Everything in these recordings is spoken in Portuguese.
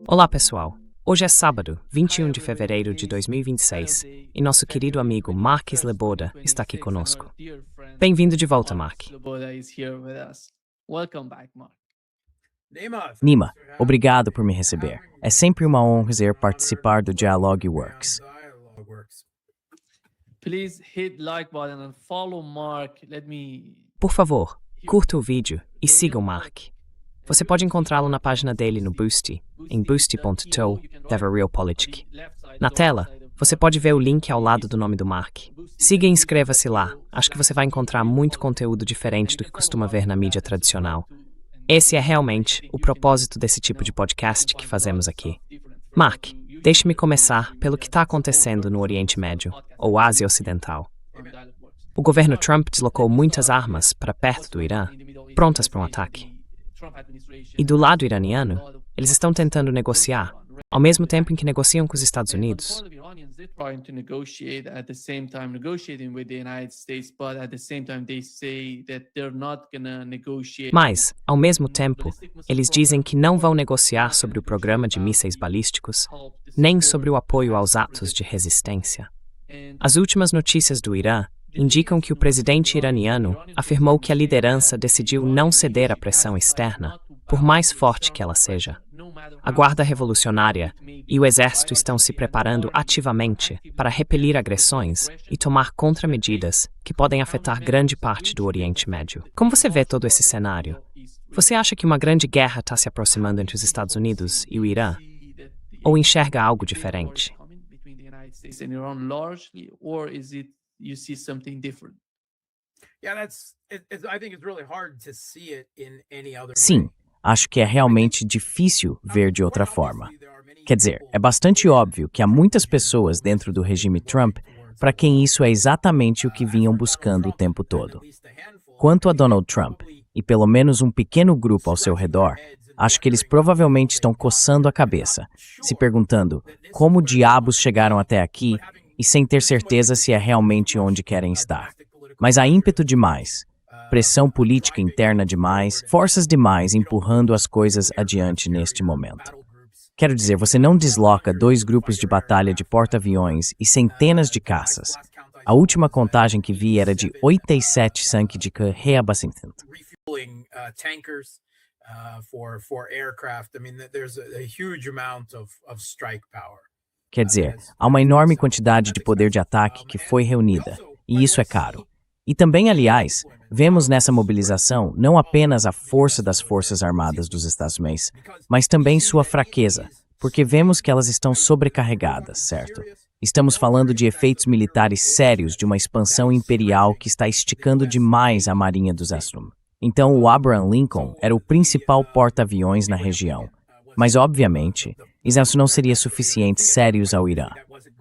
Olá, pessoal. Hoje é sábado, 21 de fevereiro de 2026, e nosso querido amigo Mark Sleboda está aqui conosco. Bem-vindo de volta, Mark. Nima, obrigado por me receber. É sempre uma honra participar do Dialogue Works. Por favor, curta o vídeo e siga o Mark. Você pode encontrá-lo na página dele no Boosty, em boosty.to/realpolitik. Na tela, você pode ver o link ao lado do nome do Mark. Siga e inscreva-se lá. Acho que você vai encontrar muito conteúdo diferente do que costuma ver na mídia tradicional. Esse é realmente o propósito desse tipo de podcast que fazemos aqui. Mark, deixe-me começar pelo que está acontecendo no Oriente Médio, ou Ásia Ocidental. O governo Trump deslocou muitas armas para perto do Irã, prontas para um ataque. E do lado iraniano, eles estão tentando negociar, ao mesmo tempo em que negociam com os Estados Unidos. Mas, ao mesmo tempo, eles dizem que não vão negociar sobre o programa de mísseis balísticos, nem sobre o apoio aos atos de resistência. As últimas notícias do Irã indicam que o presidente iraniano afirmou que a liderança decidiu não ceder à pressão externa, por mais forte que ela seja. A Guarda Revolucionária e o Exército estão se preparando ativamente para repelir agressões e tomar contramedidas que podem afetar grande parte do Oriente Médio. Como você vê todo esse cenário? Você acha que uma grande guerra está se aproximando entre os Estados Unidos e o Irã? Ou enxerga algo diferente? You see something different. Sim, acho que é realmente difícil ver de outra forma. Quer dizer, é bastante óbvio que há muitas pessoas dentro do regime Trump para quem isso é exatamente o que vinham buscando o tempo todo. Quanto a Donald Trump, e pelo menos um pequeno grupo ao seu redor, acho que eles provavelmente estão coçando a cabeça, se perguntando como diabos chegaram até aqui e sem ter certeza se é realmente onde querem estar. Mas há ímpeto demais, pressão política interna demais, forças demais empurrando as coisas adiante neste momento. Quero dizer, você não desloca 2 grupos de batalha de porta-aviões e centenas de caças. A última contagem que vi era de 87 tanques de reabastecimento. Quer dizer, há uma enorme quantidade de poder de ataque que foi reunida, e isso é caro. E também, aliás, vemos nessa mobilização não apenas a força das Forças Armadas dos Estados Unidos, mas também sua fraqueza, porque vemos que elas estão sobrecarregadas, certo? Estamos falando de efeitos militares sérios de uma expansão imperial que está esticando demais a Marinha dos Estados Unidos. Então, o Abraham Lincoln era o principal porta-aviões na região. Mas, obviamente, isso não seria suficiente sérios ao Irã.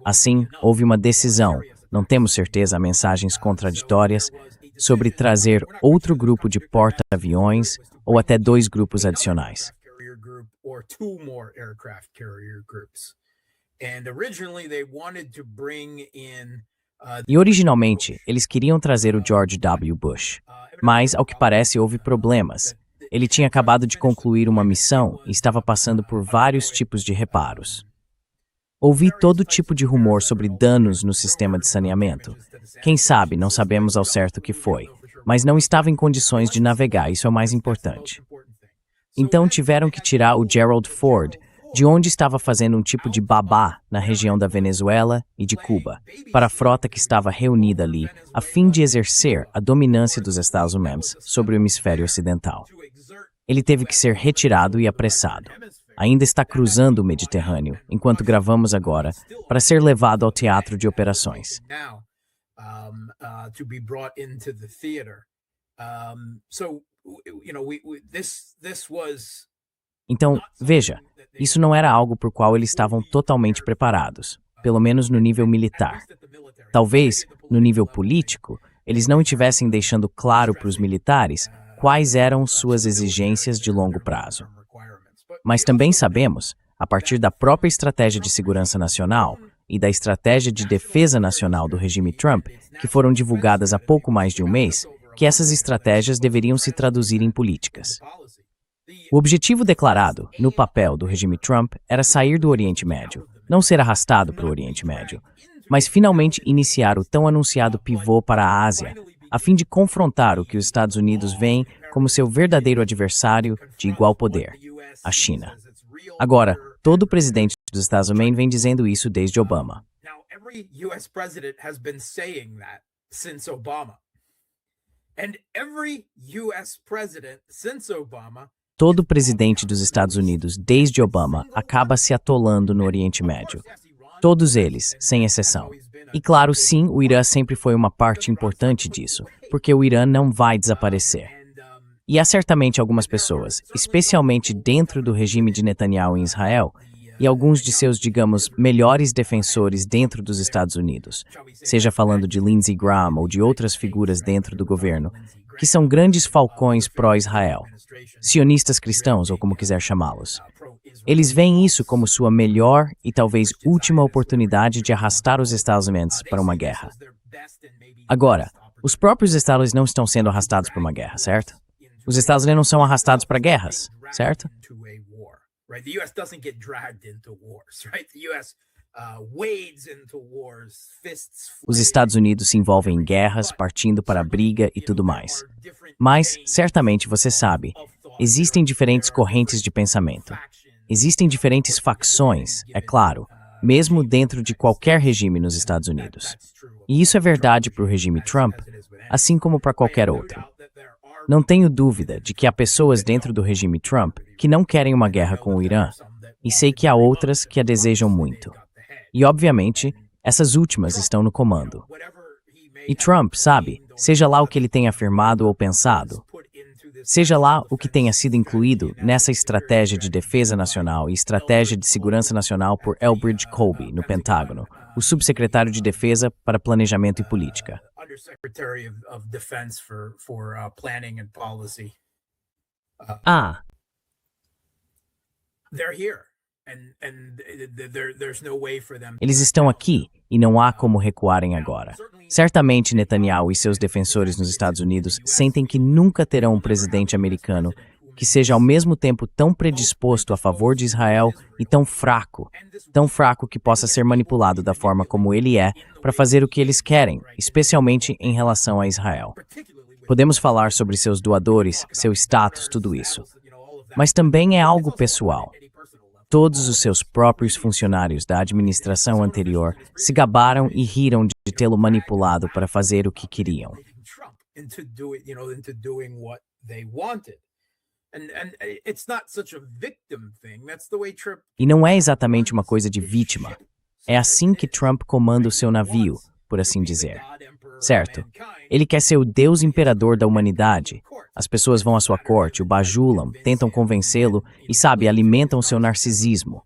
Assim, houve uma decisão, não temos certeza, mensagens contraditórias, sobre trazer outro grupo de porta-aviões ou até 2 grupos adicionais. E originalmente, eles queriam trazer o George W. Bush, mas, ao que parece, houve problemas. Ele tinha acabado de concluir uma missão e estava passando por vários tipos de reparos. Ouvi todo tipo de rumor sobre danos no sistema de saneamento. Quem sabe, não sabemos ao certo o que foi, mas não estava em condições de navegar, isso é o mais importante. Então tiveram que tirar o Gerald Ford, de onde estava fazendo um tipo de babá na região da Venezuela e de Cuba, para a frota que estava reunida ali, a fim de exercer a dominância dos Estados Unidos sobre o hemisfério ocidental. Ele teve que ser retirado e apressado. Ainda está cruzando o Mediterrâneo, enquanto gravamos agora, para ser levado ao teatro de operações. Então, veja, isso não era algo por qual eles estavam totalmente preparados, pelo menos no nível militar. Talvez, no nível político, eles não estivessem deixando claro para os militares quais eram suas exigências de longo prazo. Mas também sabemos, a partir da própria estratégia de segurança nacional e da estratégia de defesa nacional do regime Trump, que foram divulgadas há pouco mais de um mês, que essas estratégias deveriam se traduzir em políticas. O objetivo declarado, no papel do regime Trump, era sair do Oriente Médio, não ser arrastado para o Oriente Médio, mas finalmente iniciar o tão anunciado pivô para a Ásia, a fim de confrontar o que os Estados Unidos veem como seu verdadeiro adversário de igual poder, a China. Agora, todo presidente dos Estados Unidos vem dizendo isso desde Obama. Every US president has been saying that since Obama. And every US president since Obama. Todo presidente dos Estados Unidos desde Obama acaba se atolando no Oriente Médio. Todos eles, sem exceção. E claro, sim, o Irã sempre foi uma parte importante disso, porque o Irã não vai desaparecer. E há certamente algumas pessoas, especialmente dentro do regime de Netanyahu em Israel, e alguns de seus, digamos, melhores defensores dentro dos Estados Unidos, seja falando de Lindsey Graham ou de outras figuras dentro do governo, que são grandes falcões pró-Israel, sionistas cristãos ou como quiser chamá-los. Eles veem isso como sua melhor e talvez última oportunidade de arrastar os Estados Unidos para uma guerra. Agora, os próprios Estados Unidos não estão sendo arrastados para uma guerra, certo? Os Estados Unidos não são arrastados para guerras, certo? Right, the US doesn't get dragged into wars, right? The US wades into wars, fists. Os Estados Unidos se envolvem em guerras, partindo para a briga e tudo mais. Mas, certamente você sabe, existem diferentes correntes de pensamento. Existem diferentes facções, é claro, mesmo dentro de qualquer regime nos Estados Unidos. E isso é verdade para o regime Trump, assim como para qualquer outro. Não tenho dúvida de que há pessoas dentro do regime Trump que não querem uma guerra com o Irã, e sei que há outras que a desejam muito. E, obviamente, essas últimas estão no comando. E Trump, sabe, seja lá o que ele tenha afirmado ou pensado, seja lá o que tenha sido incluído nessa estratégia de defesa nacional e estratégia de segurança nacional por Elbridge Colby, no Pentágono, o subsecretário de Defesa para Planejamento e Política. Undersecretary of Defense for Planning and Policy. They're here, and there's no way for them. Eles estão aqui e não há como recuarem agora. Certamente Netanyahu e seus defensores nos Estados Unidos sentem que nunca terão um presidente americano que seja ao mesmo tempo tão predisposto a favor de Israel e tão fraco que possa ser manipulado da forma como ele é para fazer o que eles querem, especialmente em relação a Israel. Podemos falar sobre seus doadores, seu status, tudo isso. Mas também é algo pessoal. Todos os seus próprios funcionários da administração anterior se gabaram e riram de tê-lo manipulado para fazer o que queriam. E não é exatamente uma coisa de vítima. É assim que Trump comanda o seu navio, por assim dizer. Certo? Ele quer ser o Deus imperador da humanidade. As pessoas vão à sua corte, o bajulam, tentam convencê-lo e, sabe, alimentam seu narcisismo.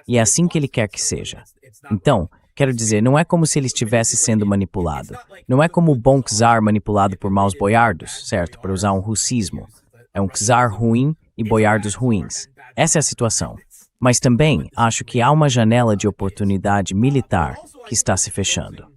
E é assim que ele quer que seja. Então, quero dizer, não é como se ele estivesse sendo manipulado. Não é como o bom czar manipulado por maus boiardos, certo? Para usar um russismo. É um czar ruim e boiardos ruins. Essa é a situação. Mas também acho que há uma janela de oportunidade militar que está se fechando.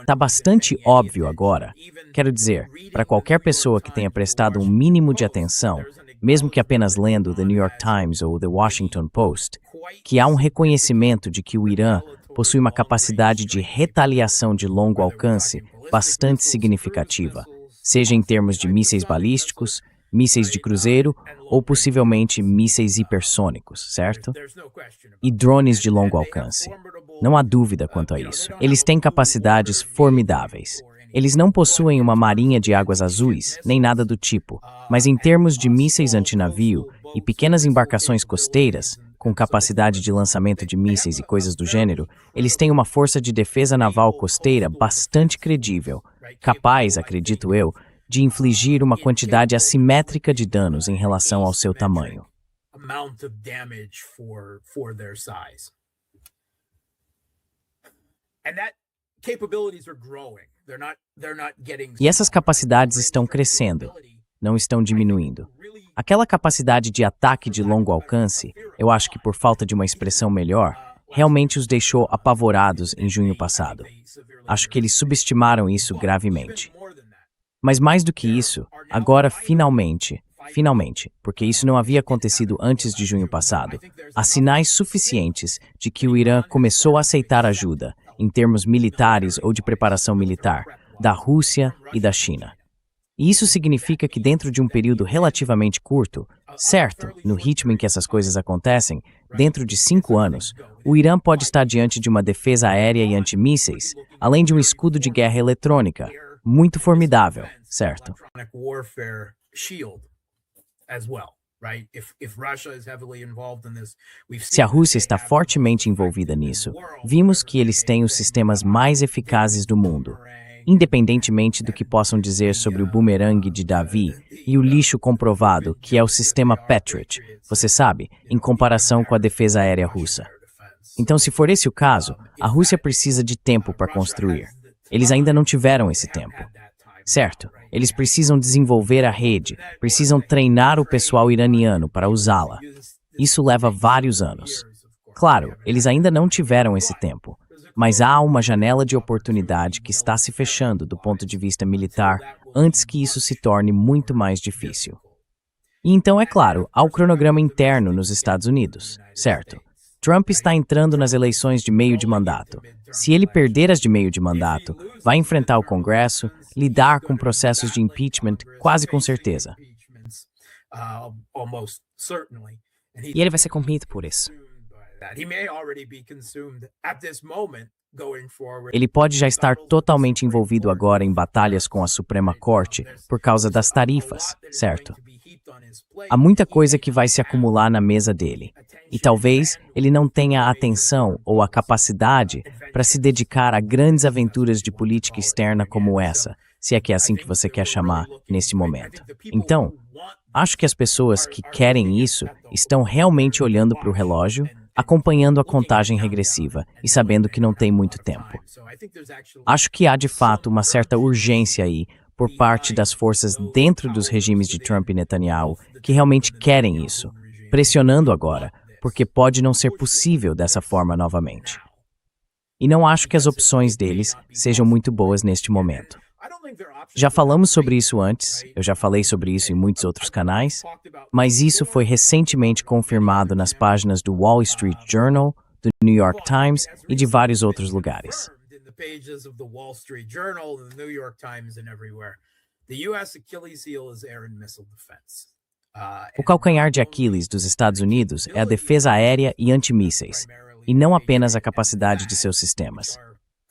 Está bastante óbvio agora. Quero dizer, para qualquer pessoa que tenha prestado um mínimo de atenção, mesmo que apenas lendo The New York Times ou The Washington Post, que há um reconhecimento de que o Irã possui uma capacidade de retaliação de longo alcance bastante significativa, seja em termos de mísseis balísticos, mísseis de cruzeiro ou possivelmente mísseis hipersônicos, certo? E drones de longo alcance. Não há dúvida quanto a isso. Eles têm capacidades formidáveis. Eles não possuem uma marinha de águas azuis, nem nada do tipo, mas em termos de mísseis antinavio e pequenas embarcações costeiras, com capacidade de lançamento de mísseis e coisas do gênero, eles têm uma força de defesa naval costeira bastante credível, capaz, acredito eu, de infligir uma quantidade assimétrica de danos em relação ao seu tamanho. E essas capacidades estão crescendo, não estão diminuindo. Aquela capacidade de ataque de longo alcance, eu acho que por falta de uma expressão melhor, realmente os deixou apavorados em junho passado. Acho que eles subestimaram isso gravemente. Mas mais do que isso, agora finalmente, porque isso não havia acontecido antes de junho passado, há sinais suficientes de que o Irã começou a aceitar ajuda, em termos militares ou de preparação militar, da Rússia e da China. E isso significa que dentro de um período relativamente curto, certo, no ritmo em que essas coisas acontecem, dentro de 5 anos, o Irã pode estar diante de uma defesa aérea e antimísseis, além de um escudo de guerra eletrônica, muito formidável, certo? Se a Rússia está fortemente envolvida nisso, vimos que eles têm os sistemas mais eficazes do mundo, independentemente do que possam dizer sobre o bumerangue de Davi e o lixo comprovado, que é o sistema Patriot, você sabe, em comparação com a defesa aérea russa. Então, se for esse o caso, a Rússia precisa de tempo para construir. Eles ainda não tiveram esse tempo. Certo, eles precisam desenvolver a rede, precisam treinar o pessoal iraniano para usá-la. Isso leva vários anos. Claro, eles ainda não tiveram esse tempo, mas há uma janela de oportunidade que está se fechando do ponto de vista militar antes que isso se torne muito mais difícil. E então, é claro, há o cronograma interno nos Estados Unidos, certo? Trump está entrando nas eleições de meio de mandato. Se ele perder as de meio de mandato, vai enfrentar o Congresso, lidar com processos de impeachment, quase com certeza. E ele vai ser comido por isso. Ele pode já estar totalmente envolvido agora em batalhas com a Suprema Corte por causa das tarifas, certo? Há muita coisa que vai se acumular na mesa dele. E talvez ele não tenha a atenção ou a capacidade para se dedicar a grandes aventuras de política externa como essa, se é que é assim que você quer chamar nesse momento. Então, acho que as pessoas que querem isso estão realmente olhando para o relógio, acompanhando a contagem regressiva e sabendo que não tem muito tempo. Acho que há de fato uma certa urgência aí por parte das forças dentro dos regimes de Trump e Netanyahu que realmente querem isso, pressionando agora, porque pode não ser possível dessa forma novamente. E não acho que as opções deles sejam muito boas neste momento. Já falamos sobre isso antes, eu já falei sobre isso em muitos outros canais, mas isso foi recentemente confirmado nas páginas do Wall Street Journal, do New York Times e de vários outros lugares. O calcanhar de Aquiles dos Estados Unidos é a defesa aérea e antimísseis, e não apenas a capacidade de seus sistemas.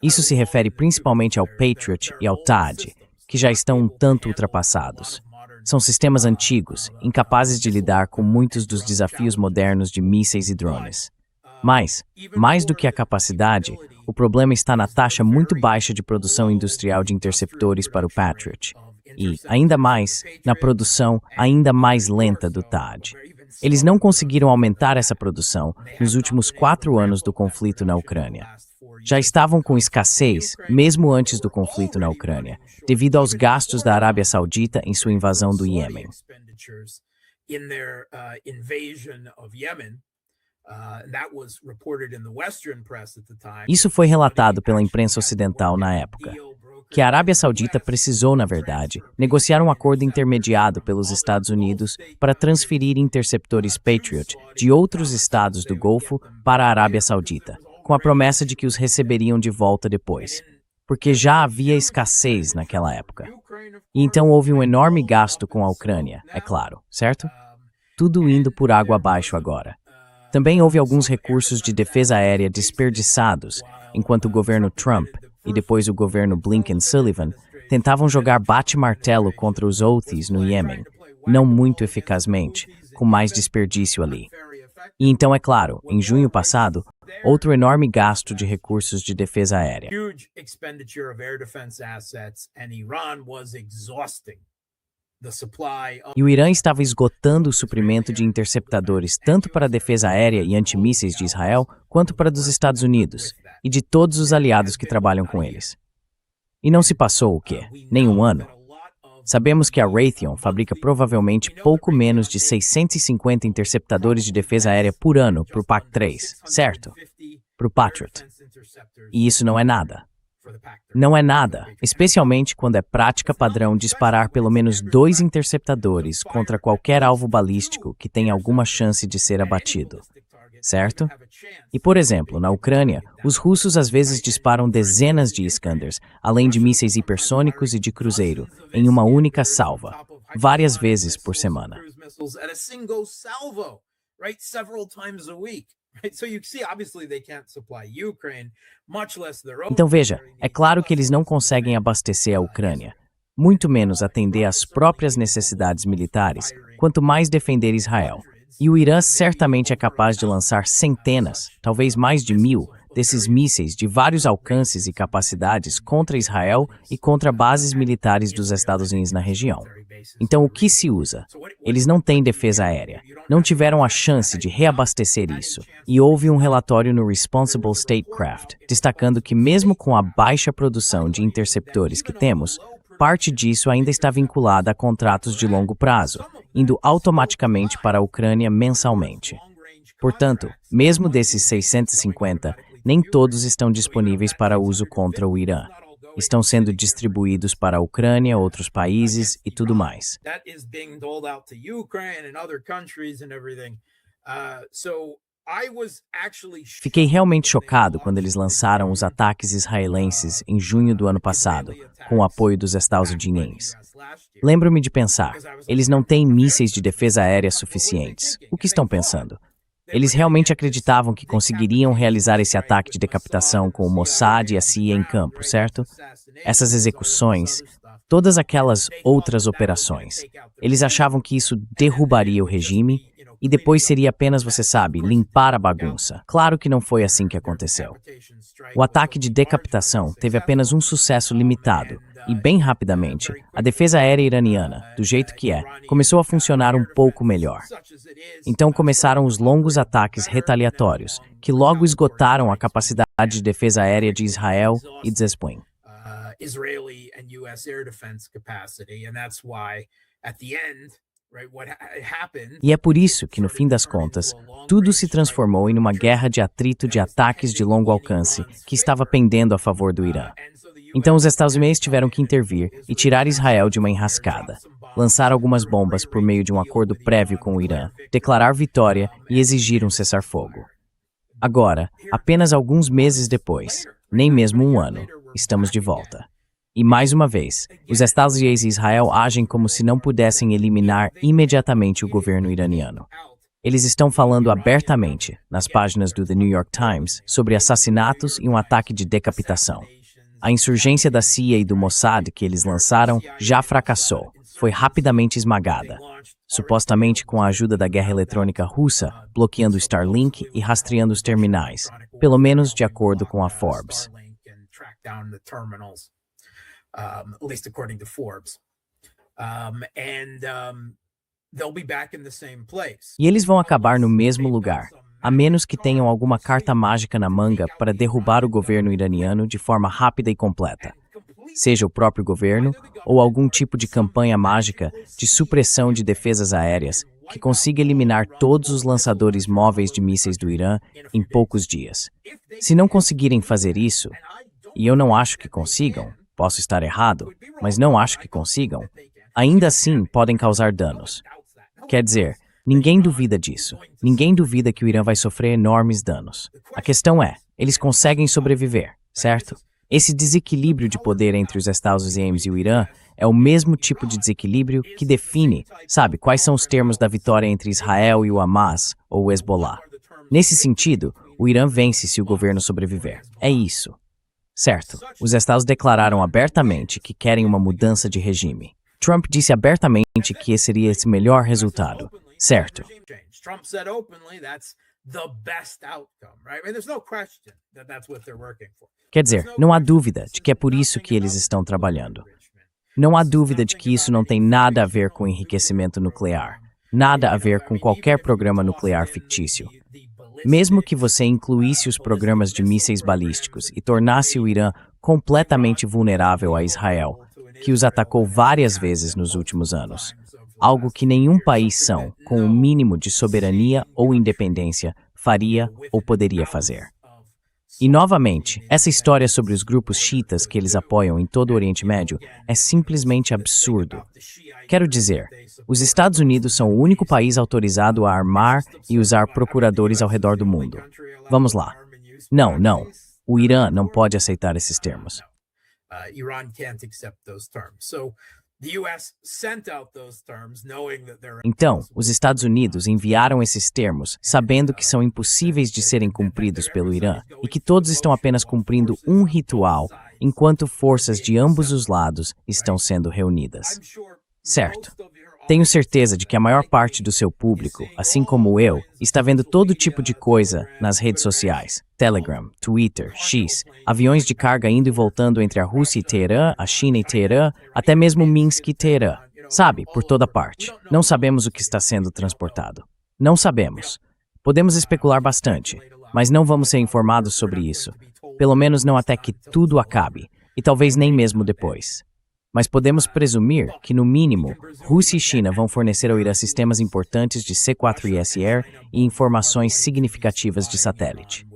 Isso se refere principalmente ao Patriot e ao THAAD, que já estão um tanto ultrapassados. São sistemas antigos, incapazes de lidar com muitos dos desafios modernos de mísseis e drones. Mas, mais do que a capacidade, o problema está na taxa muito baixa de produção industrial de interceptores para o Patriot. E, ainda mais, na produção ainda mais lenta do THAAD. Eles não conseguiram aumentar essa produção nos últimos 4 anos do conflito na Ucrânia. Já estavam com escassez, mesmo antes do conflito na Ucrânia, devido aos gastos da Arábia Saudita em sua invasão do Iêmen. Isso foi relatado pela imprensa ocidental na época, que a Arábia Saudita precisou, na verdade, negociar um acordo intermediado pelos Estados Unidos para transferir interceptores Patriot de outros estados do Golfo para a Arábia Saudita, com a promessa de que os receberiam de volta depois, porque já havia escassez naquela época. E então houve um enorme gasto com a Ucrânia, é claro, certo? Tudo indo por água abaixo agora. Também houve alguns recursos de defesa aérea desperdiçados, enquanto o governo Trump e depois o governo Blinken-Sullivan tentavam jogar bate-martelo contra os Houthis no Iêmen, não muito eficazmente, com mais desperdício ali. E então, é claro, em junho passado, outro enorme gasto de recursos de defesa aérea. E o Irã estava esgotando o suprimento de interceptadores tanto para a defesa aérea e antimísseis de Israel, quanto para dos Estados Unidos e de todos os aliados que trabalham com eles. E não se passou o quê? Nem um ano. Sabemos que a Raytheon fabrica provavelmente pouco menos de 650 interceptadores de defesa aérea por ano para o PAC-3, certo? para o Patriot. E isso não é nada. Não é nada, especialmente quando é prática padrão disparar pelo menos 2 interceptadores contra qualquer alvo balístico que tenha alguma chance de ser abatido. Certo? E, por exemplo, na Ucrânia, os russos às vezes disparam dezenas de Iskanders, além de mísseis hipersônicos e de cruzeiro, em uma única salva, várias vezes por semana. Então veja, é claro que eles não conseguem abastecer a Ucrânia, muito menos atender às próprias necessidades militares, quanto mais defender Israel. E o Irã certamente é capaz de lançar centenas, talvez mais de 1000, desses mísseis de vários alcances e capacidades contra Israel e contra bases militares dos Estados Unidos na região. Então o que se usa? Eles não têm defesa aérea, não tiveram a chance de reabastecer isso, e houve um relatório no Responsible Statecraft, destacando que mesmo com a baixa produção de interceptores que temos, parte disso ainda está vinculada a contratos de longo prazo, indo automaticamente para a Ucrânia mensalmente. Portanto, mesmo desses 650, nem todos estão disponíveis para uso contra o Irã. Estão sendo distribuídos para a Ucrânia, outros países e tudo mais. Fiquei realmente chocado quando eles lançaram os ataques israelenses em junho do ano passado, com o apoio dos Estados Unidos. Lembro-me de pensar, eles não têm mísseis de defesa aérea suficientes. O que estão pensando? Eles realmente acreditavam que conseguiriam realizar esse ataque de decapitação com o Mossad e a CIA em campo, certo? Essas execuções, todas aquelas outras operações. Eles achavam que isso derrubaria o regime e depois seria apenas, você sabe, limpar a bagunça. Claro que não foi assim que aconteceu. O ataque de decapitação teve apenas um sucesso limitado e, bem rapidamente, a defesa aérea iraniana, do jeito que é, começou a funcionar um pouco melhor. Então começaram os longos ataques retaliatórios, que logo esgotaram a capacidade de defesa aérea de Israel e de Hezbollah. E é por isso que, no fim das contas, tudo se transformou em uma guerra de atrito de ataques de longo alcance que estava pendendo a favor do Irã. Então os Estados Unidos tiveram que intervir e tirar Israel de uma enrascada, lançar algumas bombas por meio de um acordo prévio com o Irã, declarar vitória e exigir um cessar-fogo. Agora, apenas alguns meses depois, nem mesmo um ano, estamos de volta. E mais uma vez, os Estados Unidos e Israel agem como se não pudessem eliminar imediatamente o governo iraniano. Eles estão falando abertamente, nas páginas do The New York Times, sobre assassinatos e um ataque de decapitação. A insurgência da CIA e do Mossad que eles lançaram já fracassou, foi rapidamente esmagada, supostamente com a ajuda da guerra eletrônica russa, bloqueando o Starlink e rastreando os terminais, pelo menos de acordo com a Forbes. At least according to Forbes. They'll be back in the same place. E eles vão acabar no mesmo lugar, a menos que tenham alguma carta mágica na manga para derrubar o governo iraniano de forma rápida e completa. Seja o próprio governo ou algum tipo de campanha mágica de supressão de defesas aéreas que consiga eliminar todos os lançadores móveis de mísseis do Irã em poucos dias. Se não conseguirem fazer isso, e eu não acho que consigam, posso estar errado, mas não acho que consigam, ainda assim podem causar danos. Quer dizer, ninguém duvida disso. Ninguém duvida que o Irã vai sofrer enormes danos. A questão é, eles conseguem sobreviver, certo? Esse desequilíbrio de poder entre os Estados Unidos e o Irã é o mesmo tipo de desequilíbrio que define, sabe, quais são os termos da vitória entre Israel e o Hamas ou o Hezbollah. Nesse sentido, o Irã vence se o governo sobreviver. É isso. Certo, os Estados declararam abertamente que querem uma mudança de regime. Trump disse abertamente que esse seria esse melhor resultado. Certo. Trump said openly that's the best outcome, right? I mean, there's no question that that's what they're working for. Quer dizer, não há dúvida de que é por isso que eles estão trabalhando. Não há dúvida de que isso não tem nada a ver com enriquecimento nuclear, nada a ver com qualquer programa nuclear fictício. Mesmo que você incluísse os programas de mísseis balísticos e tornasse o Irã completamente vulnerável a Israel, que os atacou várias vezes nos últimos anos, algo que nenhum país são, com o mínimo de soberania ou independência, faria ou poderia fazer. E novamente, essa história sobre os grupos xiitas que eles apoiam em todo o Oriente Médio é simplesmente absurdo. Quero dizer, os Estados Unidos são o único país autorizado a armar e usar procuradores ao redor do mundo. Vamos lá. Não. O Irã não pode aceitar esses termos. Então, os Estados Unidos enviaram esses termos, sabendo que são impossíveis de serem cumpridos pelo Irã e que todos estão apenas cumprindo um ritual, enquanto forças de ambos os lados estão sendo reunidas. Certo. Tenho certeza de que a maior parte do seu público, assim como eu, está vendo todo tipo de coisa nas redes sociais. Telegram, Twitter, X, aviões de carga indo e voltando entre a Rússia e Teherã, a China e Teherã, até mesmo Minsk e Teherã. Sabe, por toda parte. Não sabemos o que está sendo transportado. Não sabemos. Podemos especular bastante, mas não vamos ser informados sobre isso. Pelo menos não até que tudo acabe, e talvez nem mesmo depois. Mas podemos presumir que, no mínimo, Rússia e China vão fornecer ao Irã sistemas importantes de C4ISR e informações significativas de satélite.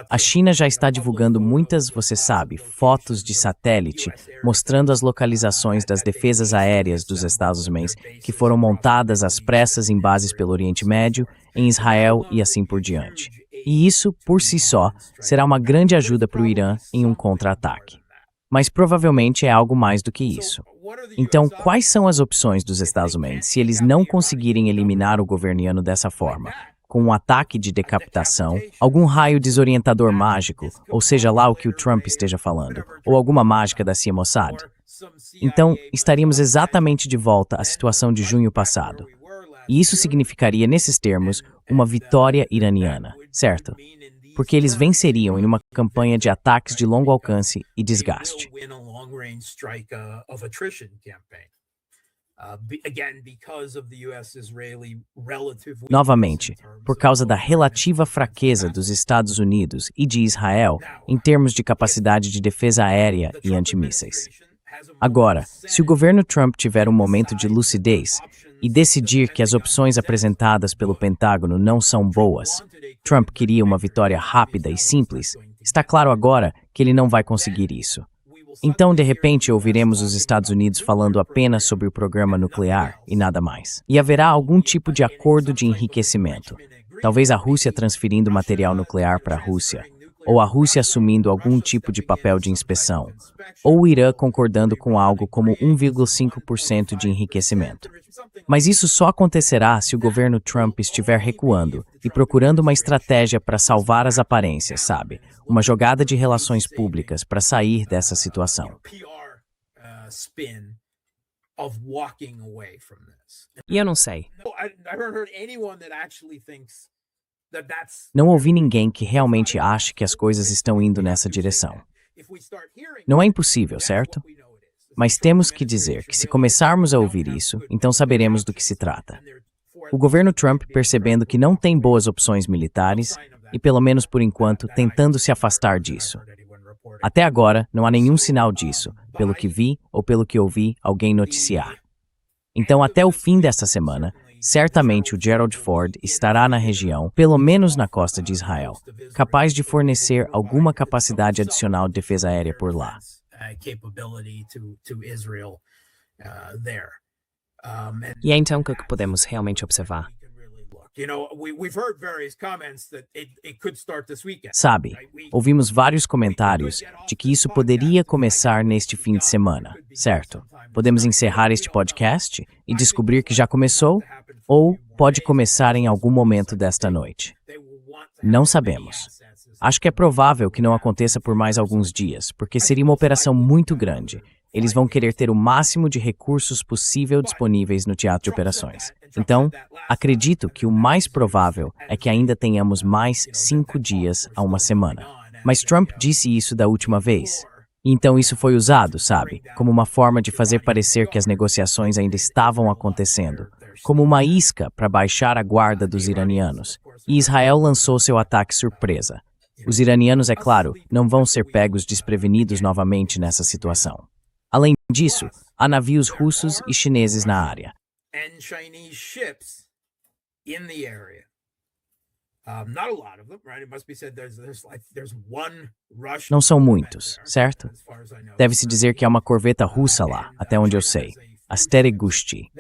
A China já está divulgando muitas, você sabe, fotos de satélite, mostrando as localizações das defesas aéreas dos Estados Unidos que foram montadas às pressas em bases pelo Oriente Médio, em Israel e assim por diante. E isso, por si só, será uma grande ajuda para o Irã em um contra-ataque. Mas provavelmente é algo mais do que isso. Então, quais são as opções dos Estados Unidos se eles não conseguirem eliminar o governiano dessa forma? Com um ataque de decapitação, algum raio desorientador mágico, ou seja lá o que o Trump esteja falando, ou alguma mágica da CIA Mossad? Então, estaríamos exatamente de volta à situação de junho passado. E isso significaria, nesses termos, uma vitória iraniana, certo? Porque eles venceriam em uma campanha de ataques de longo alcance e desgaste. Novamente, por causa da relativa fraqueza dos Estados Unidos e de Israel em termos de capacidade de defesa aérea e antimísseis. Agora, se o governo Trump tiver um momento de lucidez e decidir que as opções apresentadas pelo Pentágono não são boas, Trump queria uma vitória rápida e simples, está claro agora que ele não vai conseguir isso. Então, de repente, ouviremos os Estados Unidos falando apenas sobre o programa nuclear e nada mais. E haverá algum tipo de acordo de enriquecimento. Talvez a Rússia transferindo material nuclear para a Rússia, ou a Rússia assumindo algum tipo de papel de inspeção, ou o Irã concordando com algo como 1,5% de enriquecimento. Mas isso só acontecerá se o governo Trump estiver recuando e procurando uma estratégia para salvar as aparências, sabe? Uma jogada de relações públicas para sair dessa situação. E eu não sei. Não ouvi ninguém que realmente ache que as coisas estão indo nessa direção. Não é impossível, certo? Mas temos que dizer que se começarmos a ouvir isso, então saberemos do que se trata. O governo Trump percebendo que não tem boas opções militares e, pelo menos por enquanto, tentando se afastar disso. Até agora, não há nenhum sinal disso, pelo que vi ou pelo que ouvi alguém noticiar. Então, até o fim desta semana, certamente o Gerald Ford estará na região, pelo menos na costa de Israel, capaz de fornecer alguma capacidade adicional de defesa aérea por lá. E é então que podemos realmente observar. Sabe, ouvimos vários comentários de que isso poderia começar neste fim de semana, certo? Podemos encerrar este podcast e descobrir que já começou, ou pode começar em algum momento desta noite. Não sabemos. Acho que é provável que não aconteça por mais alguns dias, porque seria uma operação muito grande. Eles vão querer ter o máximo de recursos possível disponíveis no teatro de operações. Então, acredito que o mais provável é que ainda tenhamos mais 5 dias a uma semana. Mas Trump disse isso da última vez. Então isso foi usado, sabe, como uma forma de fazer parecer que as negociações ainda estavam acontecendo, como uma isca para baixar a guarda dos iranianos. E Israel lançou seu ataque surpresa. Os iranianos, é claro, não vão ser pegos desprevenidos novamente nessa situação. Além disso, há navios russos e chineses na área. and Chinese ships in the area. Not a lot of them, right? It must be said there's one Russian. Não são muitos, certo? Deve-se dizer que há uma corveta russa lá, até onde eu sei, a Steregusti.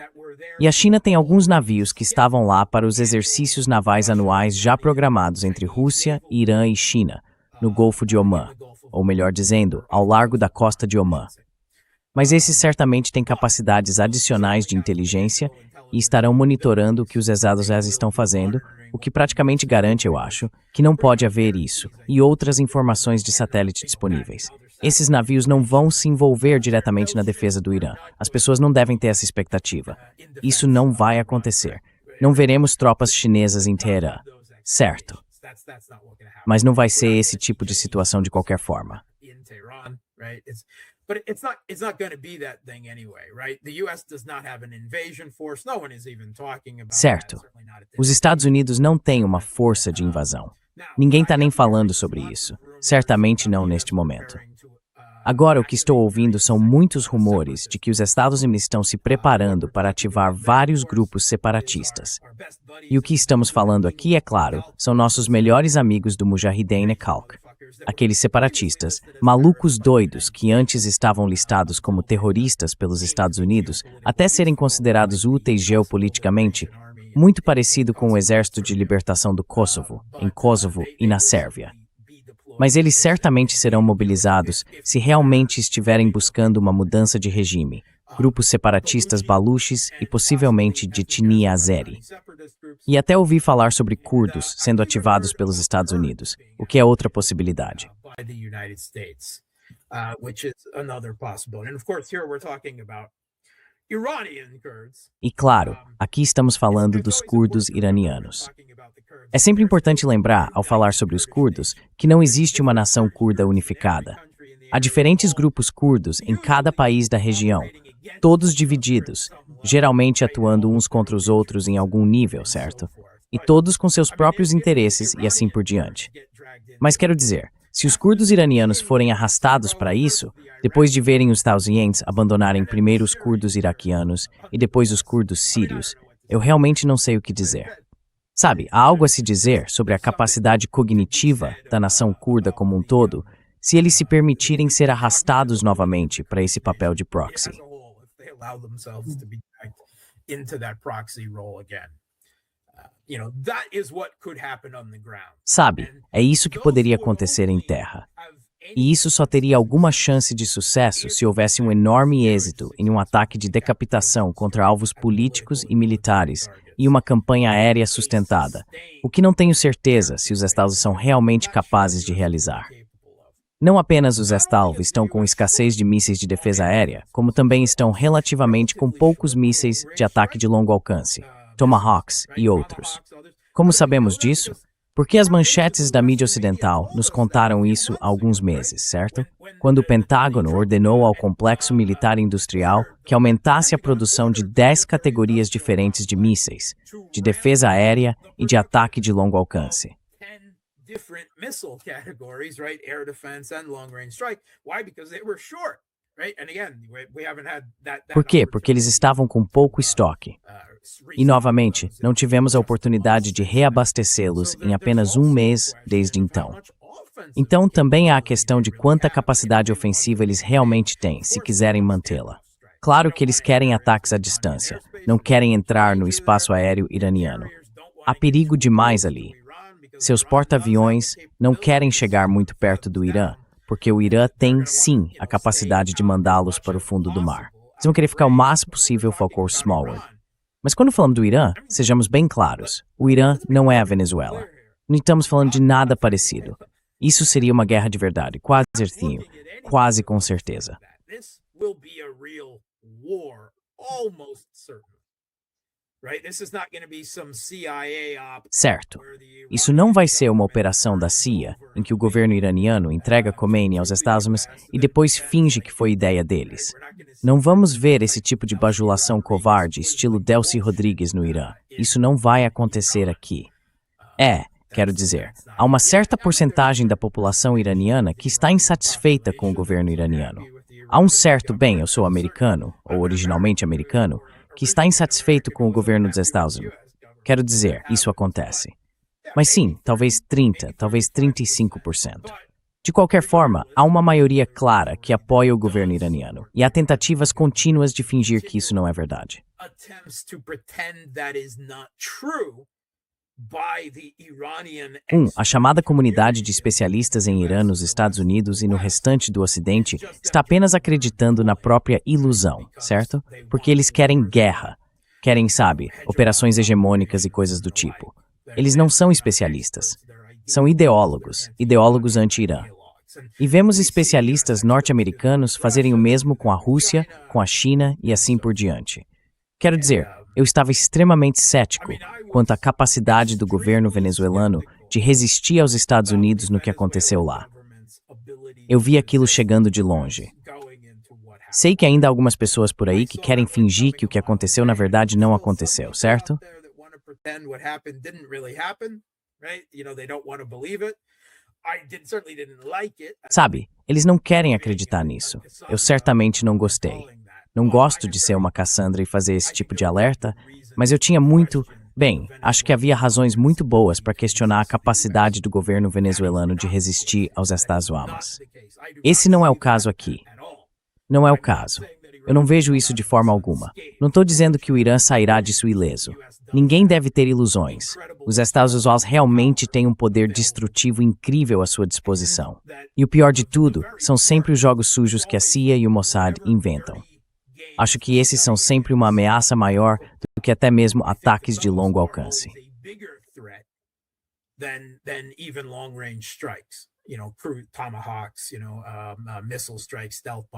E a China tem alguns navios que estavam lá para os exercícios navais anuais já programados entre Rússia, Irã e China, no Golfo de Omã, ou melhor dizendo, ao largo da costa de Omã. Mas esses certamente têm capacidades adicionais de inteligência e estarão monitorando o que os exados estão fazendo, o que praticamente garante, eu acho, que não pode haver isso e outras informações de satélite disponíveis. Esses navios não vão se envolver diretamente na defesa do Irã. As pessoas não devem ter essa expectativa. Isso não vai acontecer. Não veremos tropas chinesas em Teherã. Certo. Mas não vai ser esse tipo de situação de qualquer forma. But it's not going to be that thing anyway, right? The US does not have an invasion force. No one is even talking about Certo. Os Estados Unidos não têm uma força de invasão. Ninguém está nem falando sobre isso. Certamente não neste momento. Agora, o que estou ouvindo são muitos rumores de que os Estados Unidos estão se preparando para ativar vários grupos separatistas. E o que estamos falando aqui, é claro, são nossos melhores amigos do Mujahideen Khalq. Aqueles separatistas, malucos doidos que antes estavam listados como terroristas pelos Estados Unidos, até serem considerados úteis geopoliticamente, muito parecido com o Exército de Libertação do Kosovo, em Kosovo e na Sérvia. Mas eles certamente serão mobilizados se realmente estiverem buscando uma mudança de regime, grupos separatistas baluches e possivelmente de etnia azeri. E até ouvi falar sobre curdos sendo ativados pelos Estados Unidos, o que é outra possibilidade. E claro, aqui estamos falando dos curdos iranianos. É sempre importante lembrar, ao falar sobre os curdos, que não existe uma nação curda unificada. Há diferentes grupos curdos em cada país da região, todos divididos, geralmente atuando uns contra os outros em algum nível, certo? E todos com seus próprios interesses e assim por diante. Mas quero dizer, se os curdos iranianos forem arrastados para isso, depois de verem os Tauzientes abandonarem primeiro os curdos iraquianos e depois os curdos sírios, eu realmente não sei o que dizer. Sabe, há algo a se dizer sobre a capacidade cognitiva da nação curda como um todo, se eles se permitirem ser arrastados novamente para esse papel de proxy. Sabe, é isso que poderia acontecer em terra. E isso só teria alguma chance de sucesso se houvesse um enorme êxito em um ataque de decapitação contra alvos políticos e militares e uma campanha aérea sustentada, o que não tenho certeza se os Estados são realmente capazes de realizar. Não apenas os Estados estão com escassez de mísseis de defesa aérea, como também estão relativamente com poucos mísseis de ataque de longo alcance, Tomahawks e outros. Como sabemos disso? Porque as manchetes da mídia ocidental nos contaram isso há alguns meses, certo? Quando o Pentágono ordenou ao complexo militar industrial que aumentasse a produção de 10 categorias diferentes de mísseis, de defesa aérea e de ataque de longo alcance. Different missile categories, right? Air defense and long range strike. Why? Because they were short, right? And again, we haven't had that. Por quê? Porque eles estavam com pouco estoque. E novamente, não tivemos a oportunidade de reabastecê-los em apenas um mês desde então. Então também há a questão de quanta capacidade ofensiva eles realmente têm, se quiserem mantê-la. Claro que eles querem ataques à distância, não querem entrar no espaço aéreo iraniano. Há perigo demais ali. Seus porta-aviões não querem chegar muito perto do Irã, porque o Irã tem, sim, a capacidade de mandá-los para o fundo do mar. Eles vão querer ficar o mais possível Falcor Smallwood. Mas quando falamos do Irã, sejamos bem claros, o Irã não é a Venezuela. Não estamos falando de nada parecido. Isso seria uma guerra de verdade, quase certinho, quase com certeza. Certo. Isso não vai ser uma operação da CIA, em que o governo iraniano entrega Khomeini aos Estados Unidos e depois finge que foi ideia deles. Não vamos ver esse tipo de bajulação covarde, estilo Delcy Rodrigues no Irã. Isso não vai acontecer aqui. Quero dizer, há uma certa porcentagem da população iraniana que está insatisfeita com o governo iraniano. Há um certo, eu sou americano, ou originalmente americano, que está insatisfeito com o governo dos Estados Unidos. Quero dizer, isso acontece. Mas sim, talvez 30%, talvez 35%. De qualquer forma, há uma maioria clara que apoia o governo iraniano, e há tentativas contínuas de fingir que isso não é verdade. A chamada comunidade de especialistas em Irã nos Estados Unidos e no restante do Ocidente está apenas acreditando na própria ilusão, certo? Porque eles querem guerra. Querem, sabe, operações hegemônicas e coisas do tipo. Eles não são especialistas. São ideólogos anti-Irã. E vemos especialistas norte-americanos fazerem o mesmo com a Rússia, com a China e assim por diante. Quero dizer, eu estava extremamente cético quanto à capacidade do governo venezuelano de resistir aos Estados Unidos no que aconteceu lá. Eu vi aquilo chegando de longe. Sei que ainda há algumas pessoas por aí que querem fingir que o que aconteceu na verdade não aconteceu, certo? Sabe, eles não querem acreditar nisso. Eu certamente não gostei. Não gosto de ser uma Cassandra e fazer esse tipo de alerta, mas eu tinha acho que havia razões muito boas para questionar a capacidade do governo venezuelano de resistir aos Estados Unidos. Esse não é o caso aqui. Não é o caso. Eu não vejo isso de forma alguma. Não estou dizendo que o Irã sairá disso ileso. Ninguém deve ter ilusões. Os Estados Unidos realmente têm um poder destrutivo incrível à sua disposição. E o pior de tudo, são sempre os jogos sujos que a CIA e o Mossad inventam. Acho que esses são sempre uma ameaça maior do que até mesmo ataques de longo alcance.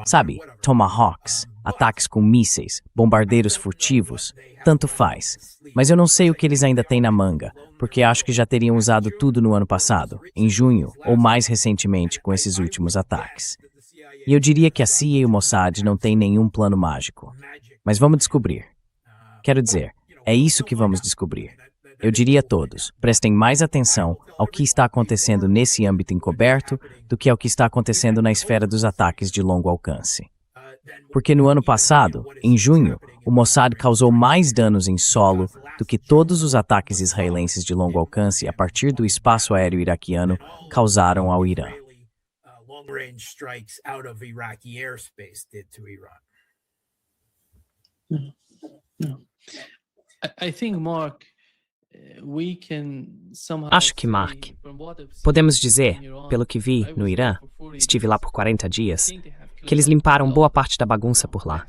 Sabe, Tomahawks, ataques com mísseis, bombardeiros furtivos, tanto faz. Mas eu não sei o que eles ainda têm na manga, porque acho que já teriam usado tudo no ano passado, em junho, ou mais recentemente com esses últimos ataques. E eu diria que a CIA e o Mossad não têm nenhum plano mágico. Mas vamos descobrir. Quero dizer, é isso que vamos descobrir. Eu diria a todos, prestem mais atenção ao que está acontecendo nesse âmbito encoberto do que ao que está acontecendo na esfera dos ataques de longo alcance. Porque no ano passado, em junho, o Mossad causou mais danos em solo do que todos os ataques israelenses de longo alcance a partir do espaço aéreo iraquiano causaram ao Irã. Acho que, Mark, podemos dizer, pelo que vi no Irã, estive lá por 40 dias, que eles limparam boa parte da bagunça por lá.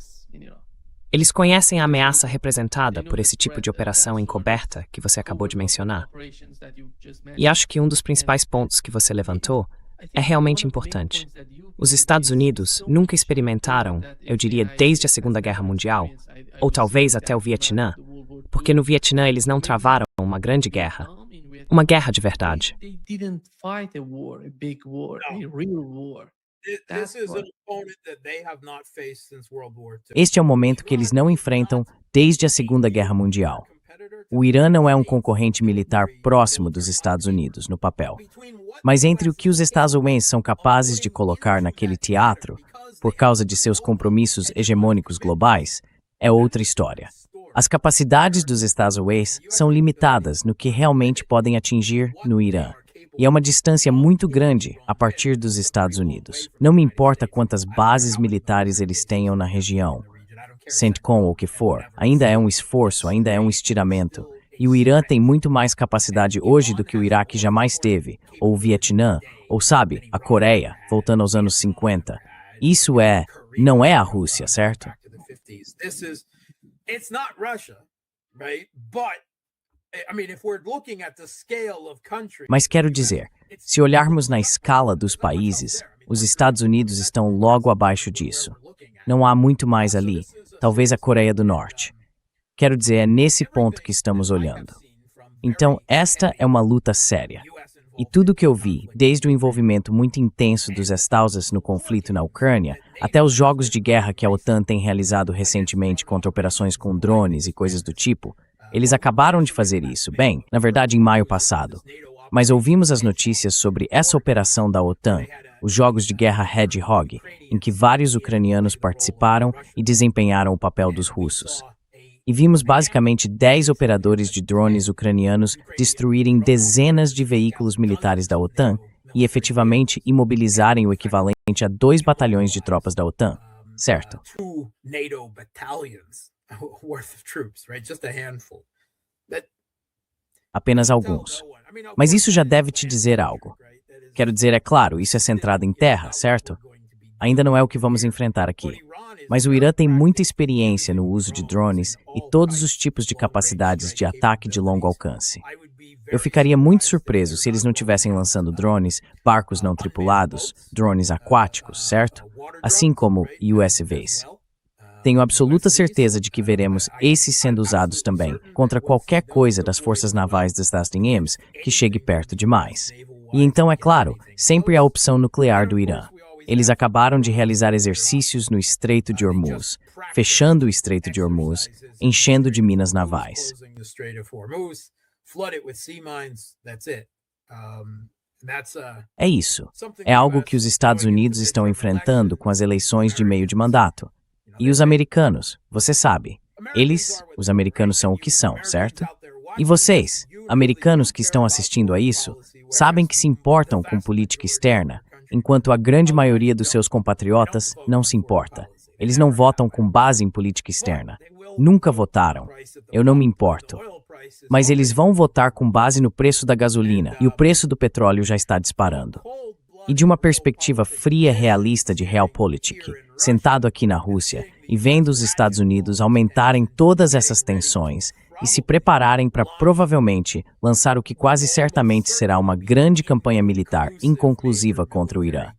Eles conhecem a ameaça representada por esse tipo de operação encoberta que você acabou de mencionar. E acho que um dos principais pontos que você levantou é realmente importante. Os Estados Unidos nunca experimentaram, eu diria desde a Segunda Guerra Mundial, ou talvez até o Vietnã, porque no Vietnã eles não travaram uma grande guerra. Uma guerra de verdade. Este é o momento que eles não enfrentam desde a Segunda Guerra Mundial. O Irã não é um concorrente militar próximo dos Estados Unidos, no papel. Mas entre o que os estadunidenses são capazes de colocar naquele teatro, por causa de seus compromissos hegemônicos globais, é outra história. As capacidades dos Estados Unidos são limitadas no que realmente podem atingir no Irã. E é uma distância muito grande a partir dos Estados Unidos. Não me importa quantas bases militares eles tenham na região. CENTCOM ou o que for, ainda é um esforço, ainda é um estiramento. E o Irã tem muito mais capacidade hoje do que o Iraque jamais teve, ou o Vietnã, ou sabe, a Coreia, voltando aos anos 50. Isso não é a Rússia, certo? Mas quero dizer, se olharmos na escala dos países, os Estados Unidos estão logo abaixo disso. Não há muito mais ali, talvez a Coreia do Norte. Quero dizer, é nesse ponto que estamos olhando. Então, esta é uma luta séria. E tudo que eu vi, desde o envolvimento muito intenso dos Estados Unidos no conflito na Ucrânia, até os jogos de guerra que a OTAN tem realizado recentemente contra operações com drones e coisas do tipo, eles acabaram de fazer isso, na verdade em maio passado. Mas ouvimos as notícias sobre essa operação da OTAN, os jogos de guerra Hedgehog, em que vários ucranianos participaram e desempenharam o papel dos russos. E vimos basicamente 10 operadores de drones ucranianos destruírem dezenas de veículos militares da OTAN e efetivamente imobilizarem o equivalente a 2 batalhões de tropas da OTAN, certo? 2 NATO battalions worth of troops, right? Just a handful. Apenas alguns. Mas isso já deve te dizer algo. Quero dizer, é claro, isso é centrado em terra, certo? Ainda não é o que vamos enfrentar aqui. Mas o Irã tem muita experiência no uso de drones e todos os tipos de capacidades de ataque de longo alcance. Eu ficaria muito surpreso se eles não estivessem lançando drones, barcos não tripulados, drones aquáticos, certo? Assim como USVs. Tenho absoluta certeza de que veremos esses sendo usados também contra qualquer coisa das forças navais dos Estados Unidos que chegue perto demais. E então, é claro, sempre há a opção nuclear do Irã. Eles acabaram de realizar exercícios no Estreito de Hormuz, fechando o Estreito de Hormuz, enchendo de minas navais. É isso. É algo que os Estados Unidos estão enfrentando com as eleições de meio de mandato. E os americanos, você sabe, eles, os americanos são o que são, certo? E vocês, americanos que estão assistindo a isso, sabem que se importam com política externa, enquanto a grande maioria dos seus compatriotas não se importa. Eles não votam com base em política externa. Nunca votaram. Eu não me importo. Mas eles vão votar com base no preço da gasolina, e o preço do petróleo já está disparando. E de uma perspectiva fria realista de Realpolitik, sentado aqui na Rússia e vendo os Estados Unidos aumentarem todas essas tensões e se prepararem para provavelmente lançar o que quase certamente será uma grande campanha militar inconclusiva contra o Irã.